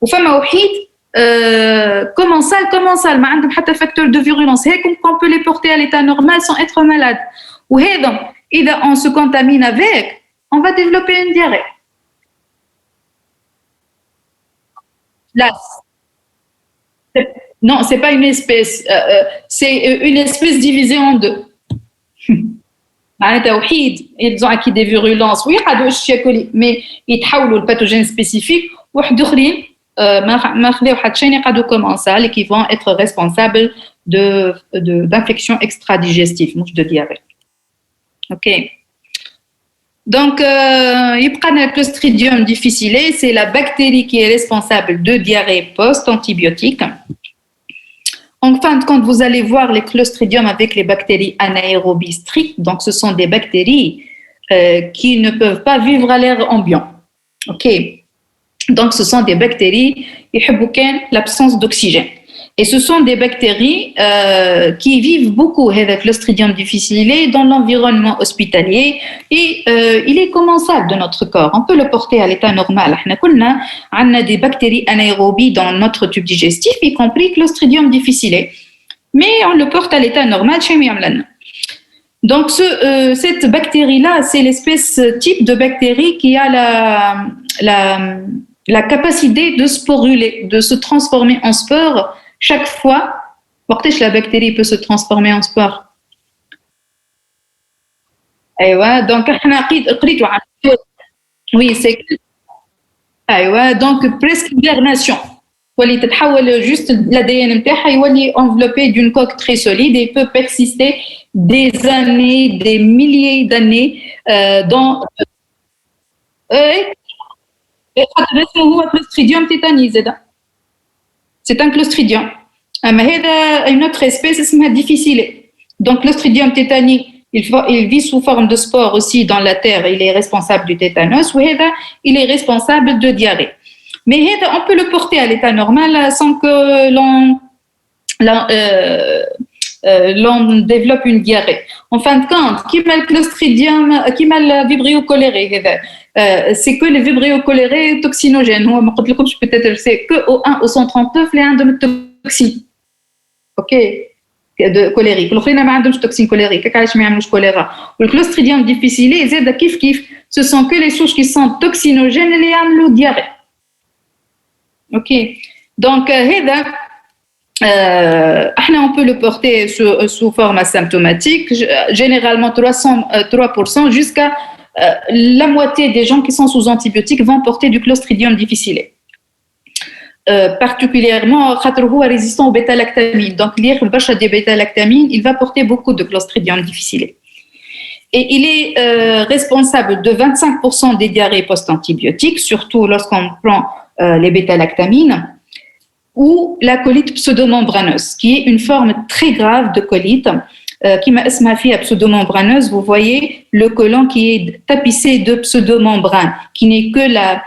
ou femme وحيد commensal, ما عندهم حتى facteur de virulence. C'est qu'on peut les porter à l'état normal sans être malade. Ou إذا on se contamine avec, on va développer une diarrhée. Non, c'est pas une espèce. C'est une espèce divisée en deux. معناتها وحيد ils ont acquis des virulences ويقعدوا الشيكولي mais يتحولوا لباثوجين سبيسيفيك واحد اخرين ما خذاو حتى شيء يقعدوا كومونسال qui vont être responsables d'infections extra-digestives مش de diarrhée. OK. Donc يبقى لنا Clostridium difficile, c'est la bactérie qui est responsable de diarrhée post-antibiotique. En fin de compte, vous allez voir les Clostridium avec les bactéries anaérobies strictes. Donc, ce sont des bactéries qui ne peuvent pas vivre à l'air ambiant. OK. Donc, ce sont des bactéries qui ont l'absence d'oxygène. Et ce sont des bactéries qui vivent beaucoup avec Clostridium difficile dans l'environnement hospitalier et il est commensal de notre corps. On peut le porter à l'état normal. On a des bactéries anaérobies dans notre tube digestif, y compris Clostridium difficile. Mais on le porte à l'état normal chez Miamlan. Donc, cette bactérie-là, c'est l'espèce type de bactérie qui a la capacité de sporuler, de se transformer en spore. Chaque fois, la bactérie peut se transformer en spore. Donc, oui, c'est donc presque hibernation. Juste l'ADN est enveloppé d'une coque très solide et peut persister des années, des milliers d'années dans Clostridium tetani. C'est un Clostridium. Une autre espèce, c'est difficile. Donc, Clostridium tetani, il vit sous forme de spore aussi dans la terre. Il est responsable du tétanos. Ou il est responsable de diarrhée. Mais on peut le porter à l'état normal sans que l'on développe une diarrhée. En fin de compte, qui m'a le Clostridium, qui m'a le Vibrio cholerae, c'est que les Vibrio cholerae toxinogènes. Peut-être c'est que au 1 au 139 les 1 de toxines. OK. De cholérique. L'autre n'a pas de toxine cholérique. Qu'est-ce que je choléra? Le Clostridium difficile, ce sont que les souches qui sont toxinogènes et les amènent diarrhée. OK. Donc, on peut le porter sous forme asymptomatique, généralement 3% jusqu'à la moitié des gens qui sont sous antibiotiques vont porter du Clostridium difficile. Particulièrement, résistant au bêta-lactamine. Donc, le bâche des bêta-lactamine, il va porter beaucoup de Clostridium difficile. Et il est responsable de 25% des diarrhées post-antibiotiques, surtout lorsqu'on prend les bêta-lactamines, ou la colite pseudomembraneuse, qui est une forme très grave de colite, qui m'a fait pseudomembraneuse. Vous voyez le côlon qui est tapissé de pseudomembranes, qui n'est que la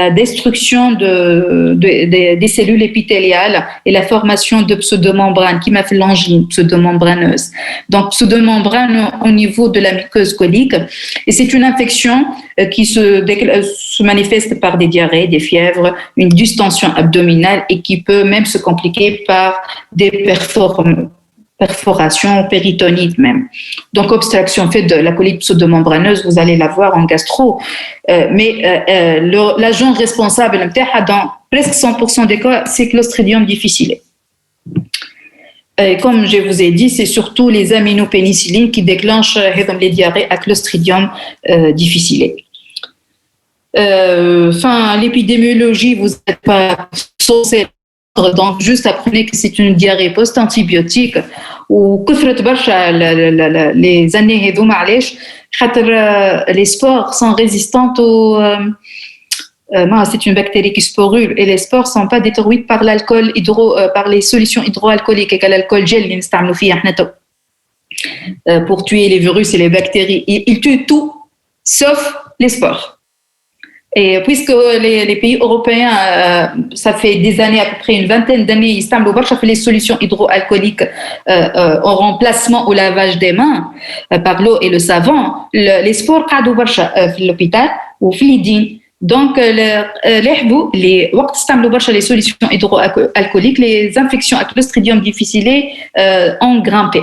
destruction des cellules épithéliales et la formation de pseudomembranes, qui m'a fait l'angine pseudomembraneuse. Donc, pseudomembrane au niveau de la muqueuse colique. Et c'est une infection qui se manifeste par des diarrhées, des fièvres, une distension abdominale et qui peut même se compliquer par des perforation, péritonite même. Donc, obstruction faite de la colite pseudomembraneuse, vous allez la voir en gastro. Mais l'agent responsable, dans presque 100% des cas, c'est Clostridium difficile. Comme je vous ai dit, c'est surtout les aminopénicillines qui déclenchent les diarrhées à Clostridium difficile. L'épidémiologie, vous n'êtes pas censé. Donc, juste apprenez que c'est une diarrhée post-antibiotique ou les années les spores sont résistantes c'est une bactérie qui sporule et les spores ne sont pas détruites par l'alcool par les solutions hydroalcooliques et l'alcool gel pour tuer les virus et les bactéries. Il tue tout sauf les spores. Et puisque les pays européens, ça fait des années, à peu près une vingtaine d'années, ils ont fait les solutions hydroalcooliques en remplacement au lavage des mains par l'eau et le savon, les spores à l'hôpital ou filidine. Donc, les solutions hydroalcooliques, les infections à Clostridium difficile ont grimpé.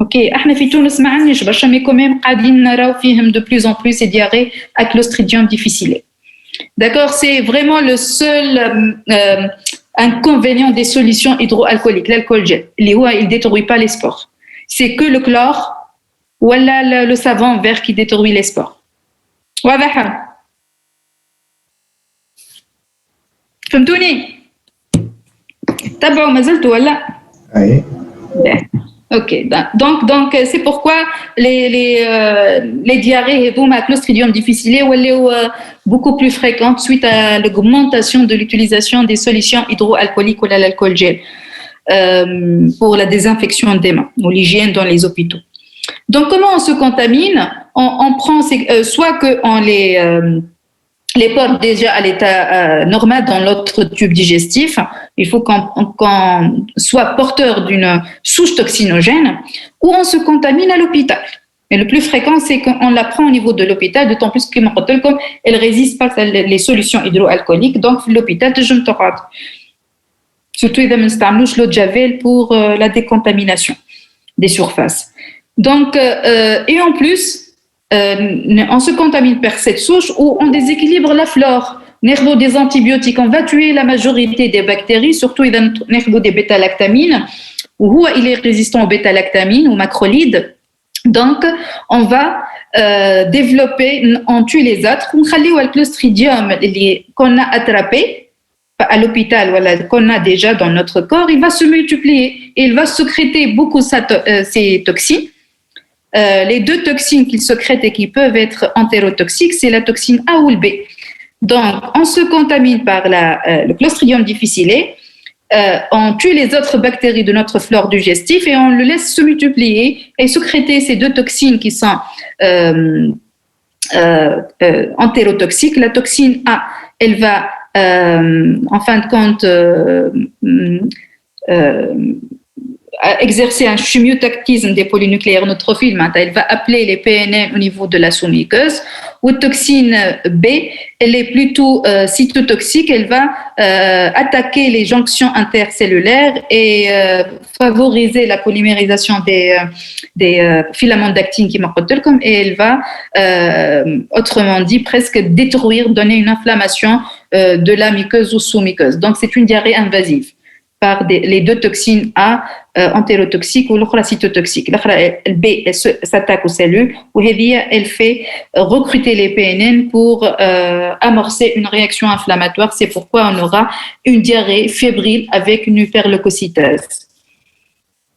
OK, احنا في تونس ما عندناش برشا مي كوميم قاعدين نراو فيهم de plus en plus ces diarrhées à Clostridium difficile. D'accord, c'est vraiment le seul inconvénient des solutions hydroalcooliques, l'alcool gel. Il ne détruit pas les spores. C'est que le chlore ou le savon vert qui détruit les spores. واضح؟ فهمتوني؟ تبعوا ما زلتوا ولا؟ Oui. Ok, donc c'est pourquoi les diarrhées et le Clostridium difficile sont beaucoup plus fréquentes suite à l'augmentation de l'utilisation des solutions hydroalcooliques ou l'alcool gel pour la désinfection des mains ou l'hygiène dans les hôpitaux. Donc, comment on se contamine? On prend soit qu'on les porte déjà à l'état normal dans notre tube digestif. Il faut qu'on soit porteur d'une souche toxinogène ou on se contamine à l'hôpital. Et le plus fréquent, c'est qu'on la prend au niveau de l'hôpital, d'autant plus qu'elle ne résiste pas à les solutions hydroalcooliques. Donc, l'hôpital, je me torade. Surtout, il y a l'eau de Javel pour la décontamination des surfaces. Donc, et en plus, on se contamine par cette souche ou on déséquilibre la flore. Nervo des antibiotiques, on va tuer la majorité des bactéries, surtout nervo des bêta-lactamines, où il est résistant aux bêta-lactamines ou macrolides. Donc, on va développer, on tue les autres. On va le clostridium qu'on a attrapé à l'hôpital, voilà, qu'on a déjà dans notre corps, il va se multiplier et il va sécréter beaucoup ces toxines. Les deux toxines qu'il sécrète et qui peuvent être entérotoxiques, c'est la toxine A ou le B. Donc, on se contamine par le Clostridium difficile, on tue les autres bactéries de notre flore digestive et on le laisse se multiplier et sécréter ces deux toxines qui sont entérotoxiques. La toxine A, elle va, en fin de compte, exercer un chimiotactisme des polynucléaires neutrophiles. Elle va appeler les PNM au niveau de la sous-muqueuse. Ou toxine B, elle est plutôt cytotoxique. Elle va attaquer les jonctions intercellulaires et favoriser la polymérisation des filaments d'actine qui m'appellent et elle va, autrement dit, presque détruire, donner une inflammation de la muqueuse ou sous-muqueuse. Donc, c'est une diarrhée invasive par les deux toxines A entérotoxiques ou l'autre cytotoxique. Le B s'attaque aux cellules ou elle fait recruter les PNN pour amorcer une réaction inflammatoire. C'est pourquoi on aura une diarrhée fébrile avec une hyperleucocytose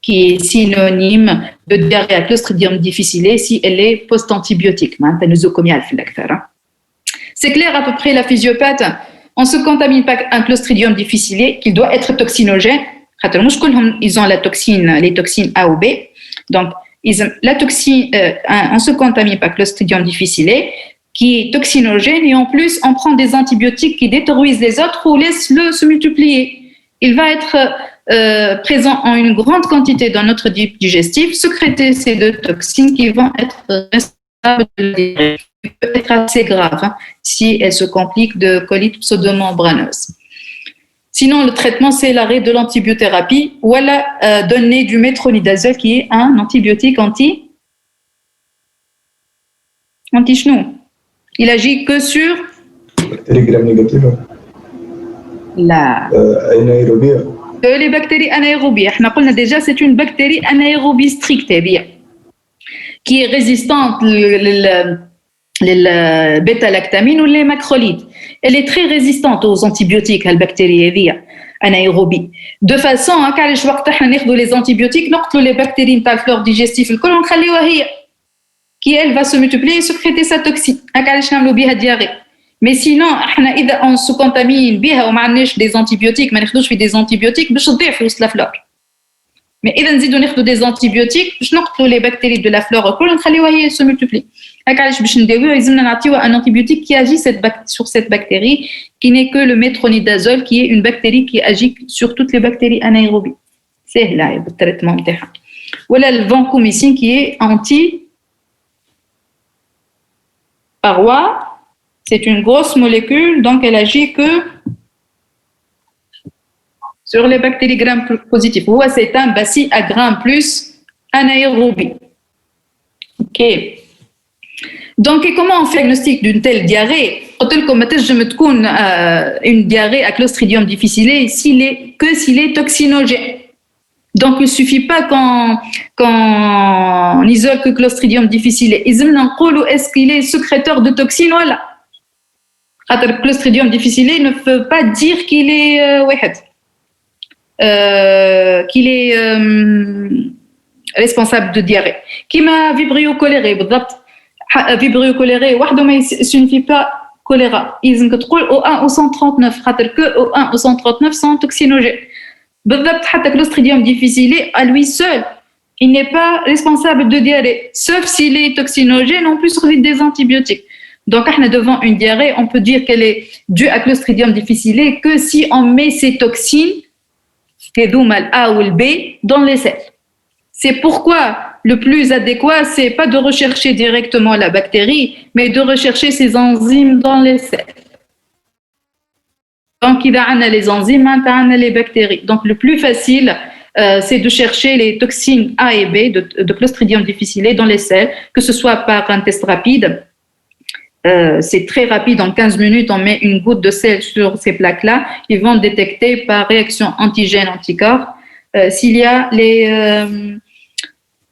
qui est synonyme de diarrhée à Clostridium difficile si elle est post-antibiotique. C'est clair à peu près la physiopathe. On ne se contamine pas un Clostridium difficile qui doit être toxinogène. Ils ont les toxines A ou B. Donc, la toxine, on se contamine pas Clostridium difficile qui est toxinogène et en plus, on prend des antibiotiques qui détruisent les autres ou laissent-le se multiplier. Il va être présent en une grande quantité dans notre digestif, sécréter ces deux toxines qui vont être responsables de peut être assez grave si elle se complique de colite pseudomembraneuse. Sinon, le traitement, c'est l'arrêt de l'antibiothérapie ou donner du métronidazole qui est un antibiotique anti-chenou. Il agit que sur les bactéries anaérobies. On a déjà, c'est une bactérie anaérobie stricte qui est résistante les bêta-lactamines ou les macrolides. Elle est très résistante aux antibiotiques, la bactérie anaérobie. De façon à quand les antibiotiques, les bactéries de la flore digestive, qui elle va se multiplier et sécréter sa toxine. Diarrhée. Mais sinon, on se contamine bien, on mange des antibiotiques, mais on des antibiotiques, on la flore. Mais si on prend des antibiotiques, on les bactéries de la flore, on se multiplient. Un antibiotique qui agit sur cette bactérie, qui n'est que le métronidazole, qui est une bactérie qui agit sur toutes les bactéries anaérobies. C'est là le traitement. Voilà le vancomycine qui est anti-paroi. C'est une grosse molécule, donc elle agit que sur les bactéries gram positives. C'est un bacille à gram plus anaérobie. Ok. Donc, et comment on fait le diagnostic d'une telle diarrhée? Je me trouve une diarrhée à Clostridium difficile s'il est toxinogène. Donc, il ne suffit pas qu'on isole que Clostridium difficile. Est-ce qu'il est sécréteur de toxines? Voilà. Le Clostridium difficile ne veut pas dire qu'il est responsable de diarrhée. Qui m'a vibrio choléré, vibrio choléré, ne signifie pas choléra. Ils ont que O1 au 139, que O1 au 139 sont toxinogènes. Le Clostridium difficile, à lui seul, il n'est pas responsable de diarrhée, sauf s'il est toxinogène, on peut servir des antibiotiques. Donc, devant une diarrhée, on peut dire qu'elle est due à Clostridium difficile que si on met ces toxines, le A ou le B, dans les selles. C'est pourquoi le plus adéquat, c'est pas de rechercher directement la bactérie, mais de rechercher ses enzymes dans les selles. Donc, il y a les enzymes, il y a les bactéries. Donc, le plus facile, c'est de chercher les toxines A et B de Clostridium difficile dans les selles, que ce soit par un test rapide. C'est très rapide, en 15 minutes, on met une goutte de sel sur ces plaques-là. Ils vont détecter par réaction antigène-anticorps s'il y a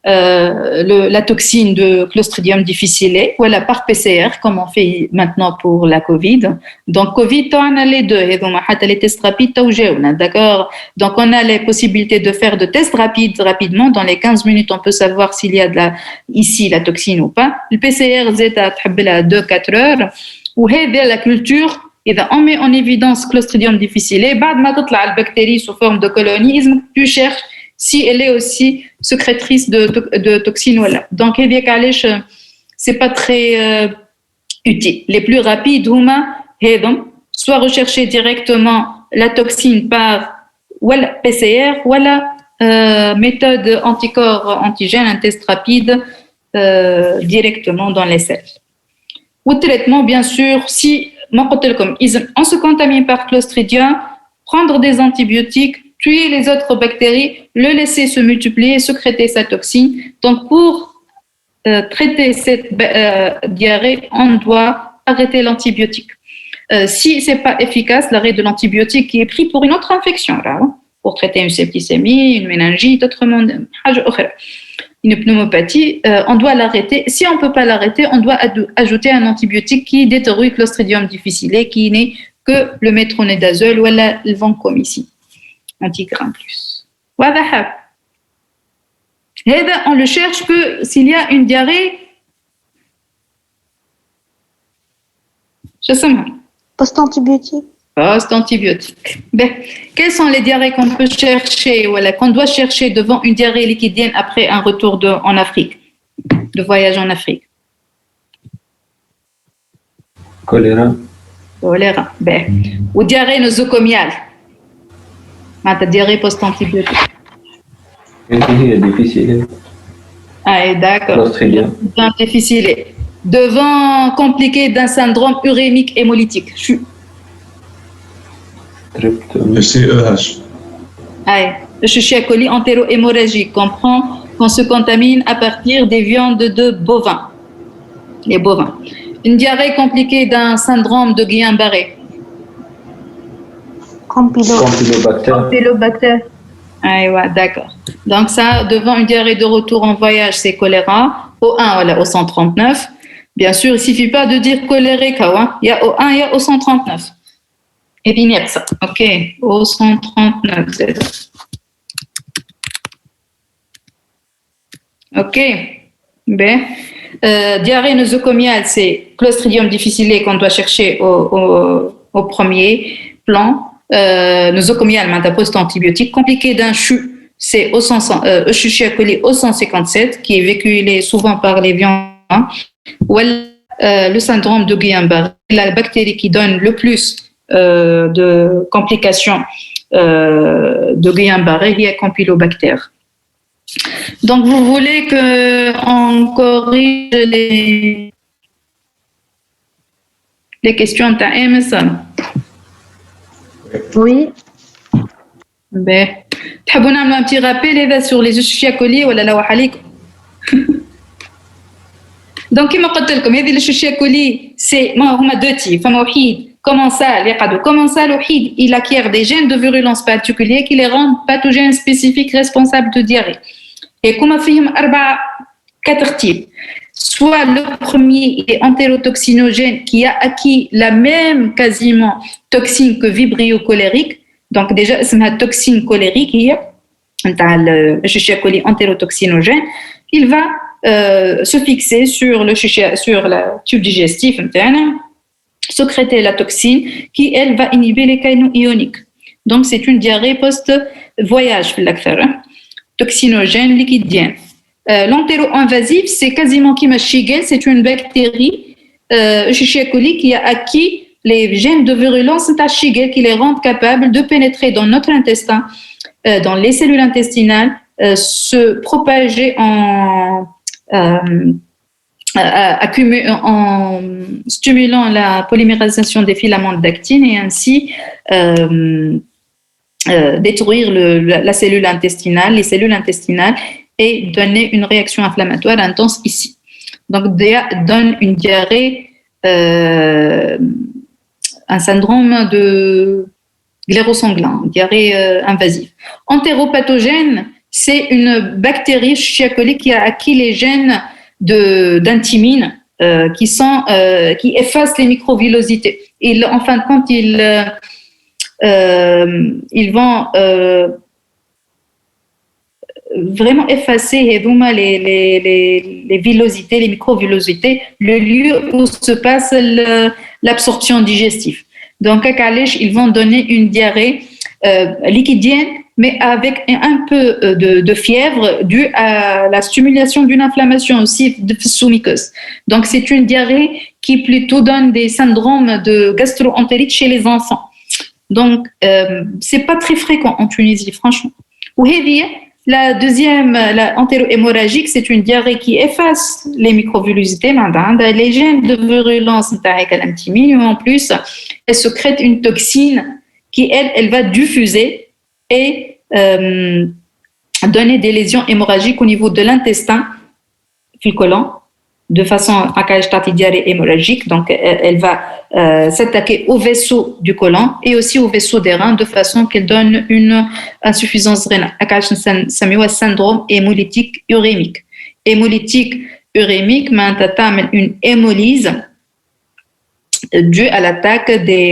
la toxine de Clostridium difficile, voilà, par PCR, comme on fait maintenant pour la Covid. Donc, Covid, on a les deux, et donc, les tests rapides, d'accord? Donc, on a les possibilités de faire de tests rapides rapidement. Dans les 15 minutes, on peut savoir s'il y a ici la toxine ou pas. Le PCR, c'est à 2-4 heures. Ou la culture, et on met en évidence Clostridium difficile. بعد ما تطلع la bactérie sous forme de colonie, tu cherches si elle est aussi sécrétrice de toxines. Voilà. Donc, c'est pas très utile. Les plus rapides, soit rechercher directement la toxine par PCR, méthode anticorps antigène, un test rapide directement dans les selles. Ou traitement, bien sûr, si on se contamine par Clostridium, prendre des antibiotiques, tuer les autres bactéries, le laisser se multiplier, sécréter sa toxine. Donc, pour traiter cette diarrhée, on doit arrêter l'antibiotique. Si ce n'est pas efficace, l'arrêt de l'antibiotique qui est pris pour une autre infection, là, pour traiter une septicémie, une méningite, une pneumopathie, on doit l'arrêter. Si on ne peut pas l'arrêter, on doit ajouter un antibiotique qui détruit Clostridium difficile, qui n'est que le métronidazole ou le vancomycine. Antigramme plus. On le cherche que s'il y a une diarrhée. Post-antibiotique. Post-antibiotique. Ben, quelles sont les diarrhées qu'on peut chercher, qu'on doit chercher devant une diarrhée liquidienne après un retour en Afrique, de voyage en Afrique? Choléra. Ben, ou diarrhée nosocomiale. Diarrhée post-antibiotique. C'est difficile. Ah, d'accord. Clostridium. Difficile. Devant compliqué d'un syndrome urémique hémolytique. Le CEH. Le Escherichia coli entéro-hémorragique comprend qu'on se contamine à partir des viandes de bovins. Les bovins. Une diarrhée compliquée d'un syndrome de Guillain-Barré. Campylobacter. D'accord. Donc ça, devant une diarrhée de retour en voyage, c'est choléra. O1, au 139. Bien sûr, il ne suffit pas de dire cholérique. Il y a O1, il y a au 139. Et bien, il y a ça. OK. Au 139, c'est ça. OK. Ben, diarrhée nosocomiale, c'est Clostridium difficile qu'on doit chercher au premier plan. Nosocomiale, post-antibiotique. Compliqué d'un CHU, c'est Escherichia coli au 157, qui est véhiculé souvent par les viandes. Ou le syndrome de Guillain-Barré, la bactérie qui donne le plus de complications de Guillain-Barré, il y a Campylobacter. Donc, vous voulez qu'on corrige les questions de Emerson? Oui. Ben, tu as un petit rappel sur les Escherichia coli ou la Donc, كما قلت لكم هذه الشيشة كولي سي ما هما deux types. فما وحيد commensal وحيد il acquiert des gènes de virulence particuliers qui les rendent pathogènes spécifiques responsables de diarrhée. Et comme فيهم quatre types. Soit le premier est entérotoxinogène qui a acquis la même quasiment toxine que Vibrio cholérique. Donc déjà c'est une toxine colérique هي نتاع الشيشة كولي entérotoxinogène. Il va se fixer sur le tube digestif نتاعنا, sécréter la toxine qui elle va inhiber les canaux ioniques. Donc c'est une diarrhée post-voyage في الأكثر, toxinogène liquidienne. L'entéro-invasive, c'est quasiment comme Shigel, c'est une bactérie Escherichia coli qui a acquis les gènes de virulence de Shigel qui les rendent capables de pénétrer dans notre intestin, dans les cellules intestinales, se propager en stimulant la polymérisation des filaments d'actine et ainsi détruire la cellule intestinale, les cellules intestinales, et donner une réaction inflammatoire intense ici. Donc, donne une diarrhée, un syndrome de glérosanglant, diarrhée invasive. Entéropathogène, c'est une bactérie Escherichia coli qui a acquis les gènes d'intimine qui effacent les microvillosités. En fin de compte, ils vont vraiment effacer les villosités, les microvillosités, le lieu où se passe l'absorption digestive. Donc, ils vont donner une diarrhée liquidienne, mais avec un peu de fièvre due à la stimulation d'une inflammation aussi sous-muqueuse. Donc, c'est une diarrhée qui plutôt donne des syndromes de gastro-entérite chez les enfants. Donc, c'est pas très fréquent en Tunisie, franchement. La deuxième, la entéro-hémorragique, c'est une diarrhée qui efface les microvillosités, les gènes de virulence, et en plus, elle sécrète une toxine qui, elle va diffuser et donner des lésions hémorragiques au niveau de l'intestin, puis colon, de façon à diarrhée hémorragique. Donc, elle va s'attaquer au vaisseau du côlon et aussi au vaisseau des reins de façon qu'elle donne une insuffisance rénale. C'est un syndrome hémolytique urémique. Hémolytique urémique, une hémolyse due à l'attaque des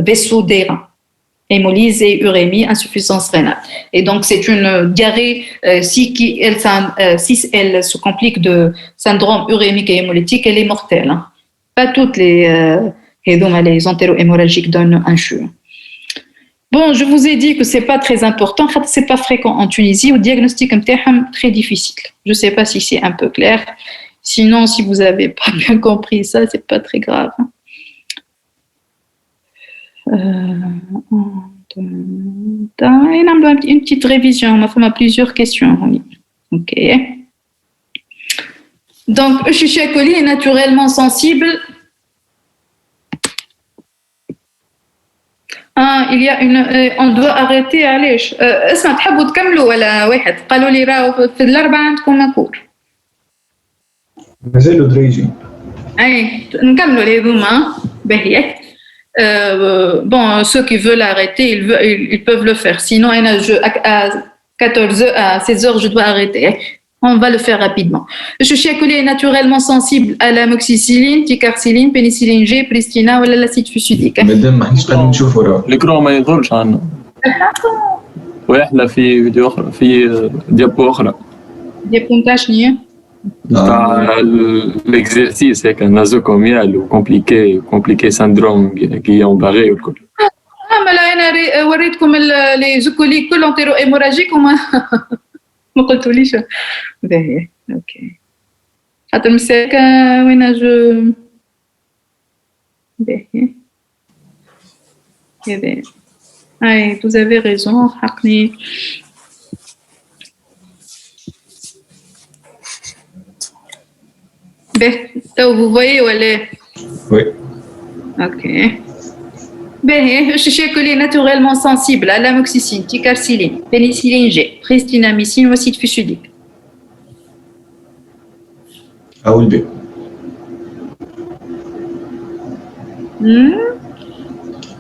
vaisseaux des reins. Hémolyse et urémie, insuffisance rénale. Et donc, c'est une diarrhée, si elle se complique de syndrome urémique et hémolytique, elle est mortelle. Hein. Pas toutes les entéro-hémorragiques donnent un CHU. Bon, je vous ai dit que c'est pas très important, c'est pas fréquent en Tunisie, au diagnostic très difficile. Je sais pas si c'est un peu clair. Sinon, si vous avez pas bien compris ça, c'est pas très grave. Une petite révision, on a plusieurs questions. Ok. Donc, Escherichia coli est naturellement sensible. Il y a on doit arrêter. علاش؟ اسمع تحبوا تكملوا ولا واحد؟ قالوا لي راهو في الأربعة عندكم كور. مازالوا دريجين. أي نكملوا هذوما باهية. Bon, ceux qui veulent arrêter, ils peuvent le faire. Sinon, à 14h, à 16h, je dois arrêter. On va le faire rapidement. Escherichia coli est naturellement sensible à l'amoxicilline, ticarcilline, pénicilline G, pristina ou l'acide fusidique. مادام ما حناش قاعدين نشوفوا راه. الإكراه ما يظهرش عنا. ويحلى في فيديو أخرى في ديابو أخرى. ديابو نتاع شنو؟ تاع l'exercice هيك نازوكوميال وكومبليكي ساندروم غيون باغي والكل. مالا أنا وريتكم لي زوكولي كل انتيرو هيموراجيك وما ما قلتوليش. باهي اوكي. خاطر مساكة وين جو باهي. كذا. أي vous avez raison حقني. Vous voyez où elle est? Oui. Ok. Escherichia coli est naturellement sensible à l'amoxicilline, ticarcilline, pénicilline G, pristinamycine ou acide fusidique. A ou le B?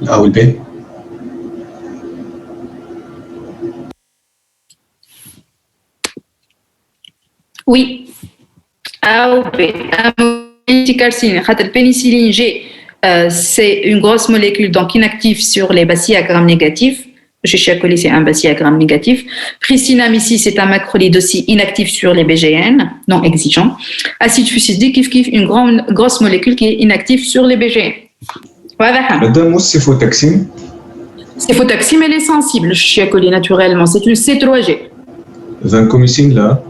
A ou le B? Oui. A ou B. Anticarcine. Le pénicilline G, c'est une grosse molécule donc inactive sur les bacilles à gram négatifs. Chez Chiacoli, c'est un bacille à gram négatif. Pristinamycin, c'est un macrolide aussi inactif sur les BGN, non exigeant. Acide fusidique, une grosse molécule qui est inactive sur les BGN. Voilà. Madame, c'est cefotaxime. Cefotaxime, elle est sensible chez Chiacoli naturellement. C'est une C3G. Vancomycine, là.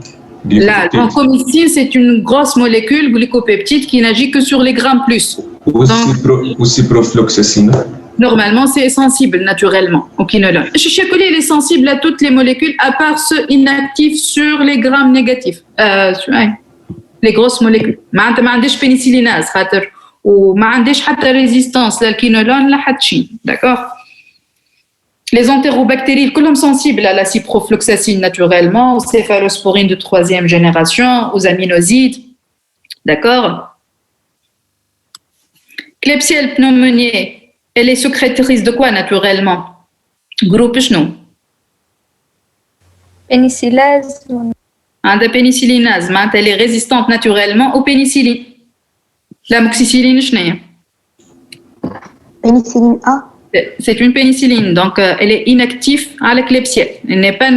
La vancomycine, c'est une grosse molécule glycopeptide qui n'agit que sur les grammes plus. Ou ciprofloxacine. Normalement, c'est sensible naturellement au quinolone. Chez Chiacoli, elle est sensible à toutes les molécules à part ceux inactifs sur les grammes négatifs. Les grosses molécules. ما عندهاش pénicillinase خاطر وما عندهاش حتى résistance للكينولون لا حتى شيء. D'accord. Les entérobactéries, كلهم sensibles à la ciprofloxacine naturellement, aux céphalosporines de 3e génération, aux aminosides. D'accord. Klebsiella pneumoniae, elle est sécrétrice de quoi naturellement? Groupe شنو؟ Pénicillase. عندها pénicillinase, elle est résistante naturellement aux pénicillines. L'amoxicilline شنو هي؟ Pénicilline A. C'est une pénicilline, donc elle est inactive à la Klebsiella. Elle n'est pas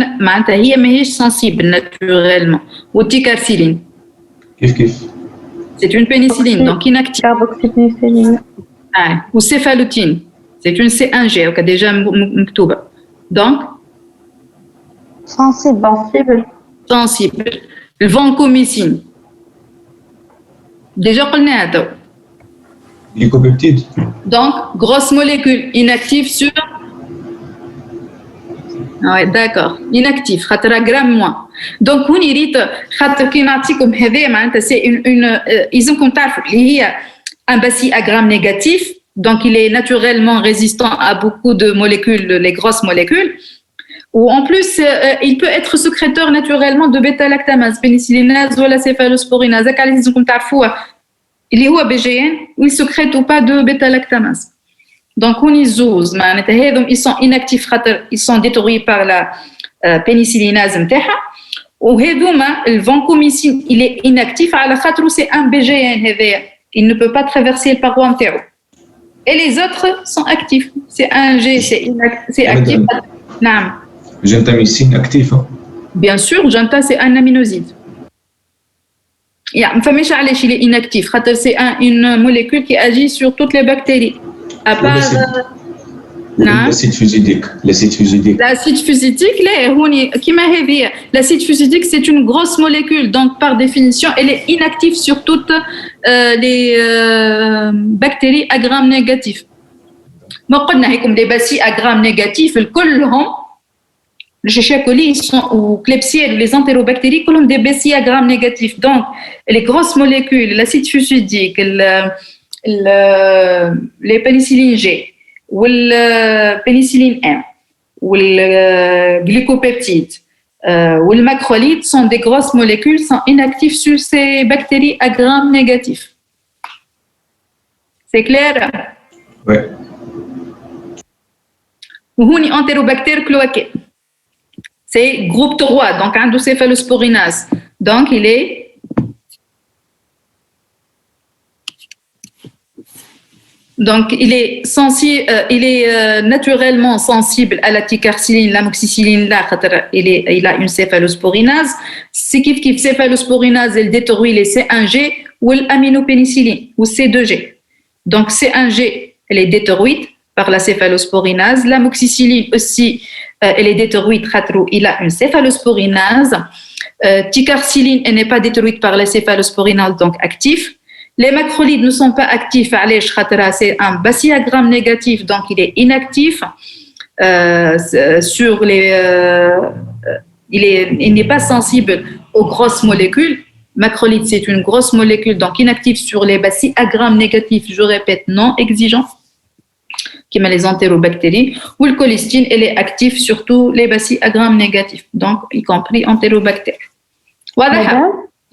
هي ماهيش sensible naturellement. Ou ticarciline. كيف C'est une pénicilline, donc inactive. Carboxypénicilline. Ou céphalotine. C'est une C1G, qui est déjà مكتوبة. Donc sensible. Le vancomycine. Déjà قلناها تو. Glycopeptide. Donc, grosse molécule inactive sur... Oui, d'accord. Inactif, خاطر gramme moins. Donc, on irrite, خاطر كي نعطيكم هذا معناتها c'est une يلزمكم تعرفوا اللي هي un bacille à gramme négatif, donc il est naturellement résistant à beaucoup de molécules, les grosses molécules. Ou en plus, il peut être sécréteur naturellement de bêta-lactamase, pénicillinase ou la céphalosporinase. هذاك اللي يلزمكم تعرفوها. اللي هو BGN ou ils sécrètent ou pas de bêta-lactamase. Donc, on y zouz, ils sont inactifs, ils sont détruits par la pénicillinase متاعها. وهذوما le vancomycine, il est inactif على خاطر c'est un BGN هذايا. Il ne peut pas traverser le paroi نتاعو. Et les autres sont actifs. C'est un G, c'est actif. نعم. Gentamicine actif. Bien sûr, Genta c'est un aminoside. ما فماش علاش il est inactif. C'est une molécule qui agit sur toutes les bactéries. À part l'acide fusidique. L'acide fusidique, l'acide fusidique, c'est une grosse molécule. Donc, par définition, elle est inactive sur toutes les bactéries à gram négatif. ما قلنا هيكم les bacilles à gram négatif كلهم Chiacoli ou Klebsiella, les entérobactéries, comme des bacilles à gram négatif. Donc, les grosses molécules, l'acide fusidique, les pénicillines G, ou le pénicilline M, ou le glycopeptide, ou le macrolide sont des grosses molécules, sont inactifs sur ces bactéries à gram négatif. C'est clair? Oui. Ou les entérobactères cloaqués. C'est groupe 3, donc un céphalosporinase. Donc, il est sensible, il est naturellement sensible à la ticarciline, l'amoxicilline, là, il a une céphalosporinase. C'est qui céphalosporinase, elle détruit les C1G ou l'aminopénicilline, ou C2G. Donc, C1G, elle est détruite par la céphalosporinase. L'amoxicilline aussi, elle est détruite, il a une céphalosporinase. Ticarciline, elle n'est pas détruite par la céphalosporinase, donc actif. Les macrolides ne sont pas actifs, c'est un bacille à gram négatif, donc il est inactif. Il n'est pas sensible aux grosses molécules. Macrolide, c'est une grosse molécule, donc inactive sur les bacilles à gram négatif, je répète, non exigeant, qui met les entérobactéries, ou le colistine, elle est active sur tous les bacilles à gram négatif, donc y compris entérobactères. Voilà.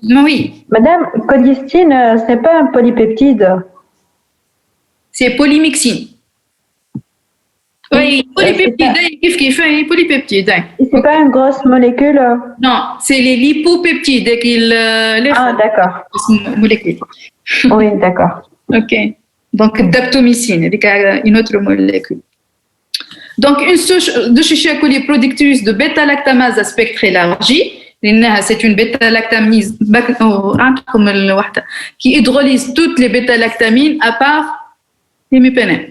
Oui, Madame, codistine, c'est pas un polypeptide. c'est polymyxine. Oui, polypeptide, polypeptide. C'est pas une grosse molécule. Non, c'est les lipopeptides Ah, d'accord. molécules. Oui, d'accord. Ok. Donc, daptomycine, une autre molécule. Donc, une souche de Escherichia coli productrice de bêta-lactamase à spectre élargi. C'est une bêta-lactamase qui hydrolyse toutes les bêta-lactamines à part l'hémipénème.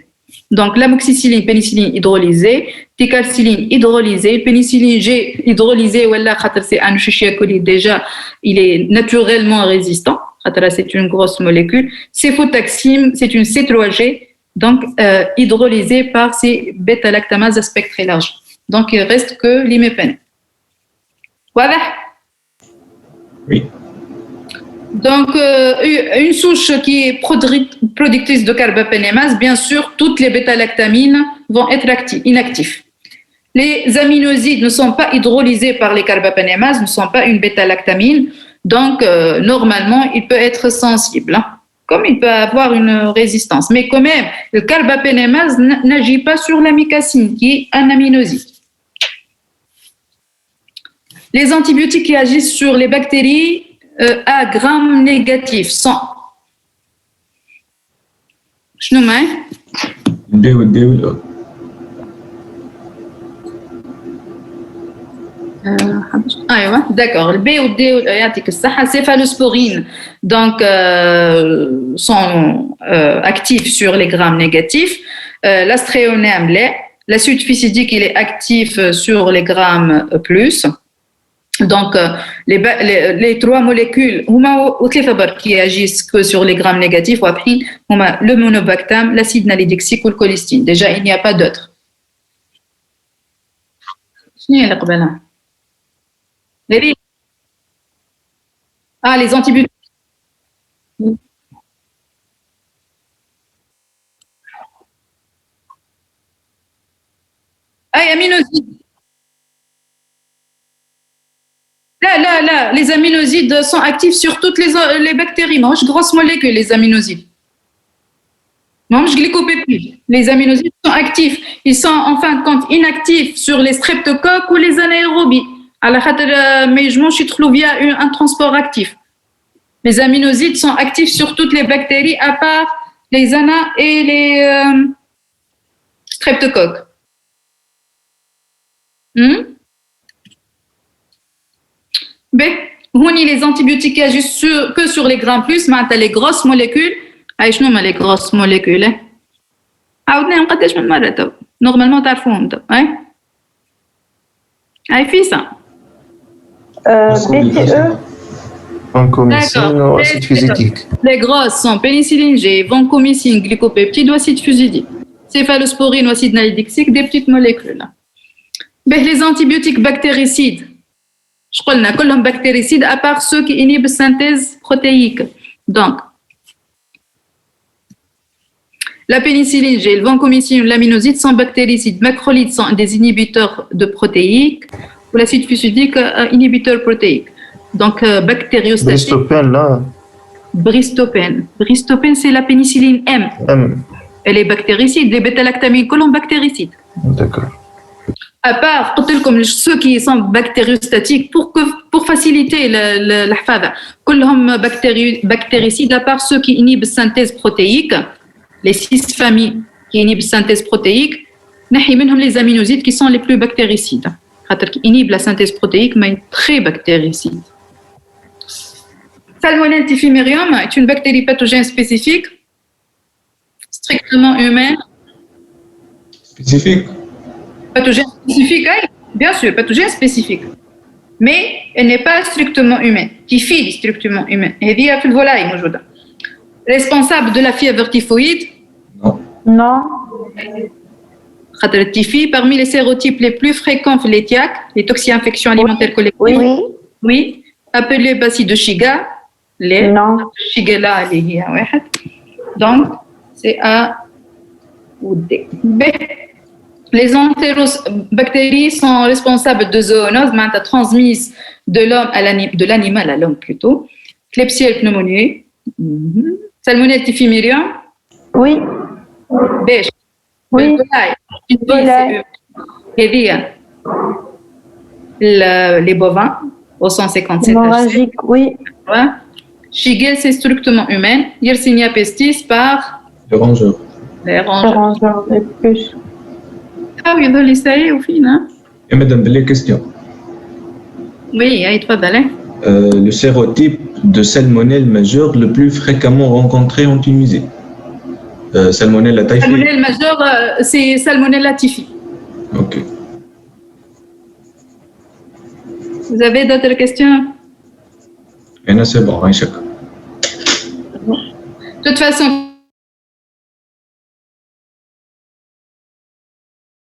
Donc, l'amoxicilline, pénicilline hydrolysée, ticalciline hydrolysée, pénicilline G hydrolysée, c'est un Escherichia coli déjà, il est naturellement résistant. C'est une grosse molécule. Cefotaxime, c'est une C3G, donc hydrolysée par ces bêta-lactamases à spectre élargi. Donc, il ne reste que l'imépène. Voilà. Oui. Donc, une souche qui est productrice de carbapénémase, bien sûr, toutes les bêta-lactamines vont être inactifs. Les aminosides ne sont pas hydrolysés par les carbapénémases, ne sont pas une bêta-lactamine. Donc, normalement, il peut être sensible, hein, comme il peut avoir une résistance. Mais quand même, le carbapénémase n'agit pas sur l'amicacine, qui est un aminoside. Les antibiotiques qui agissent sur les bactéries à gram négatif sont... شنو معي؟ الدواء d'accord. Le B ou D, céphalosporine, donc sont actifs sur les grammes négatifs. L'astréonème l'est. L'acide fusidique, il est actif sur les grammes plus. Donc, les trois molécules qui agissent que sur les grammes négatifs, le monobactam, l'acide nalidixique ou le colistine. Déjà, il n'y a pas d'autres. Les antibiotiques. Aminosides. Là, les aminosides sont actifs sur toutes les bactéries. Mange grosse molécule, les aminosides. Mange glycopéptides. Les aminosides sont actifs. Ils sont en fin de compte inactifs sur les streptocoques ou les anaérobies. Mais je mange via un transport actif. Les aminosides sont actifs sur toutes les bactéries à part les ana et les streptocoques. Les antibiotiques agissent que sur les grammes plus, mais les grosses molécules. Les grosses molécules. Normalement, tu as fond. Fait ça. BCE. Vancomycine ou acide fusidique. Les grosses sont pénicilline G, vancomycine, glycopeptide ou acide fusidique. Céphalosporine ou acide nalidixique, des petites molécules. Les antibiotiques bactéricides. Je crois qu'on a que les bactéricides à part ceux qui inhibent la synthèse protéique. Donc, la pénicilline G, le vancomycine ou l'aminoside sont bactéricides. Macrolides sont des inhibiteurs de protéiques ou l'acide fusidique inhibiteur protéique. Donc, bactériostatique. Bristopène, là. Bristopène, c'est la pénicilline M. Elle est bactéricide. Les bêta-lactamines, que l'on bactéricides. D'accord. À part, comme ceux qui sont bactériostatiques, pour faciliter la hafada, كلهم bactéricides, à part ceux qui inhibent la synthèse protéique, les 6 familles qui inhibent la synthèse protéique, نحي منهم les aminosides qui sont les plus bactéricides. Qui inhibent la synthèse protéique, mais très bactéricide. Salmonelle typhimurium est une bactérie pathogène spécifique, strictement humaine. Spécifique. Pathogène spécifique, bien sûr, pathogène spécifique. Mais elle n'est pas strictement humaine, qui fait strictement humaine. Elle vit à la volaille, موجودة. Responsable de la fièvre typhoïde? Non. Parmi les sérotypes les plus fréquents, les TIAC, les toxi-infections alimentaires collectives. Oui. Appelé bacille de Shiga. Non. Shigella, donc c'est A ou D. B. Les entérobactéries sont responsables de zoonoses, transmises de l'homme à de l'animal à l'homme plutôt. Klebsiella pneumoniae, Salmonelle typhimurium. Oui. Beige. Oui. Les bovins au 157 Hémorragique, oui. Shigella, c'est strictement humaine. Yersinia pestis par Le rongeur. les rongeurs. Et plus. Ah oui, dans l'essayer au final. Et madame, les questions. Oui, il faut d'aller. Le sérotype de salmonelle majeure le plus fréquemment rencontré en Tunisie. Salmonella typhi. Salmonelle majeure, c'est Salmonella typhi. Ok. Vous avez d'autres questions? Et là, c'est bon, Aïcha. De toute façon,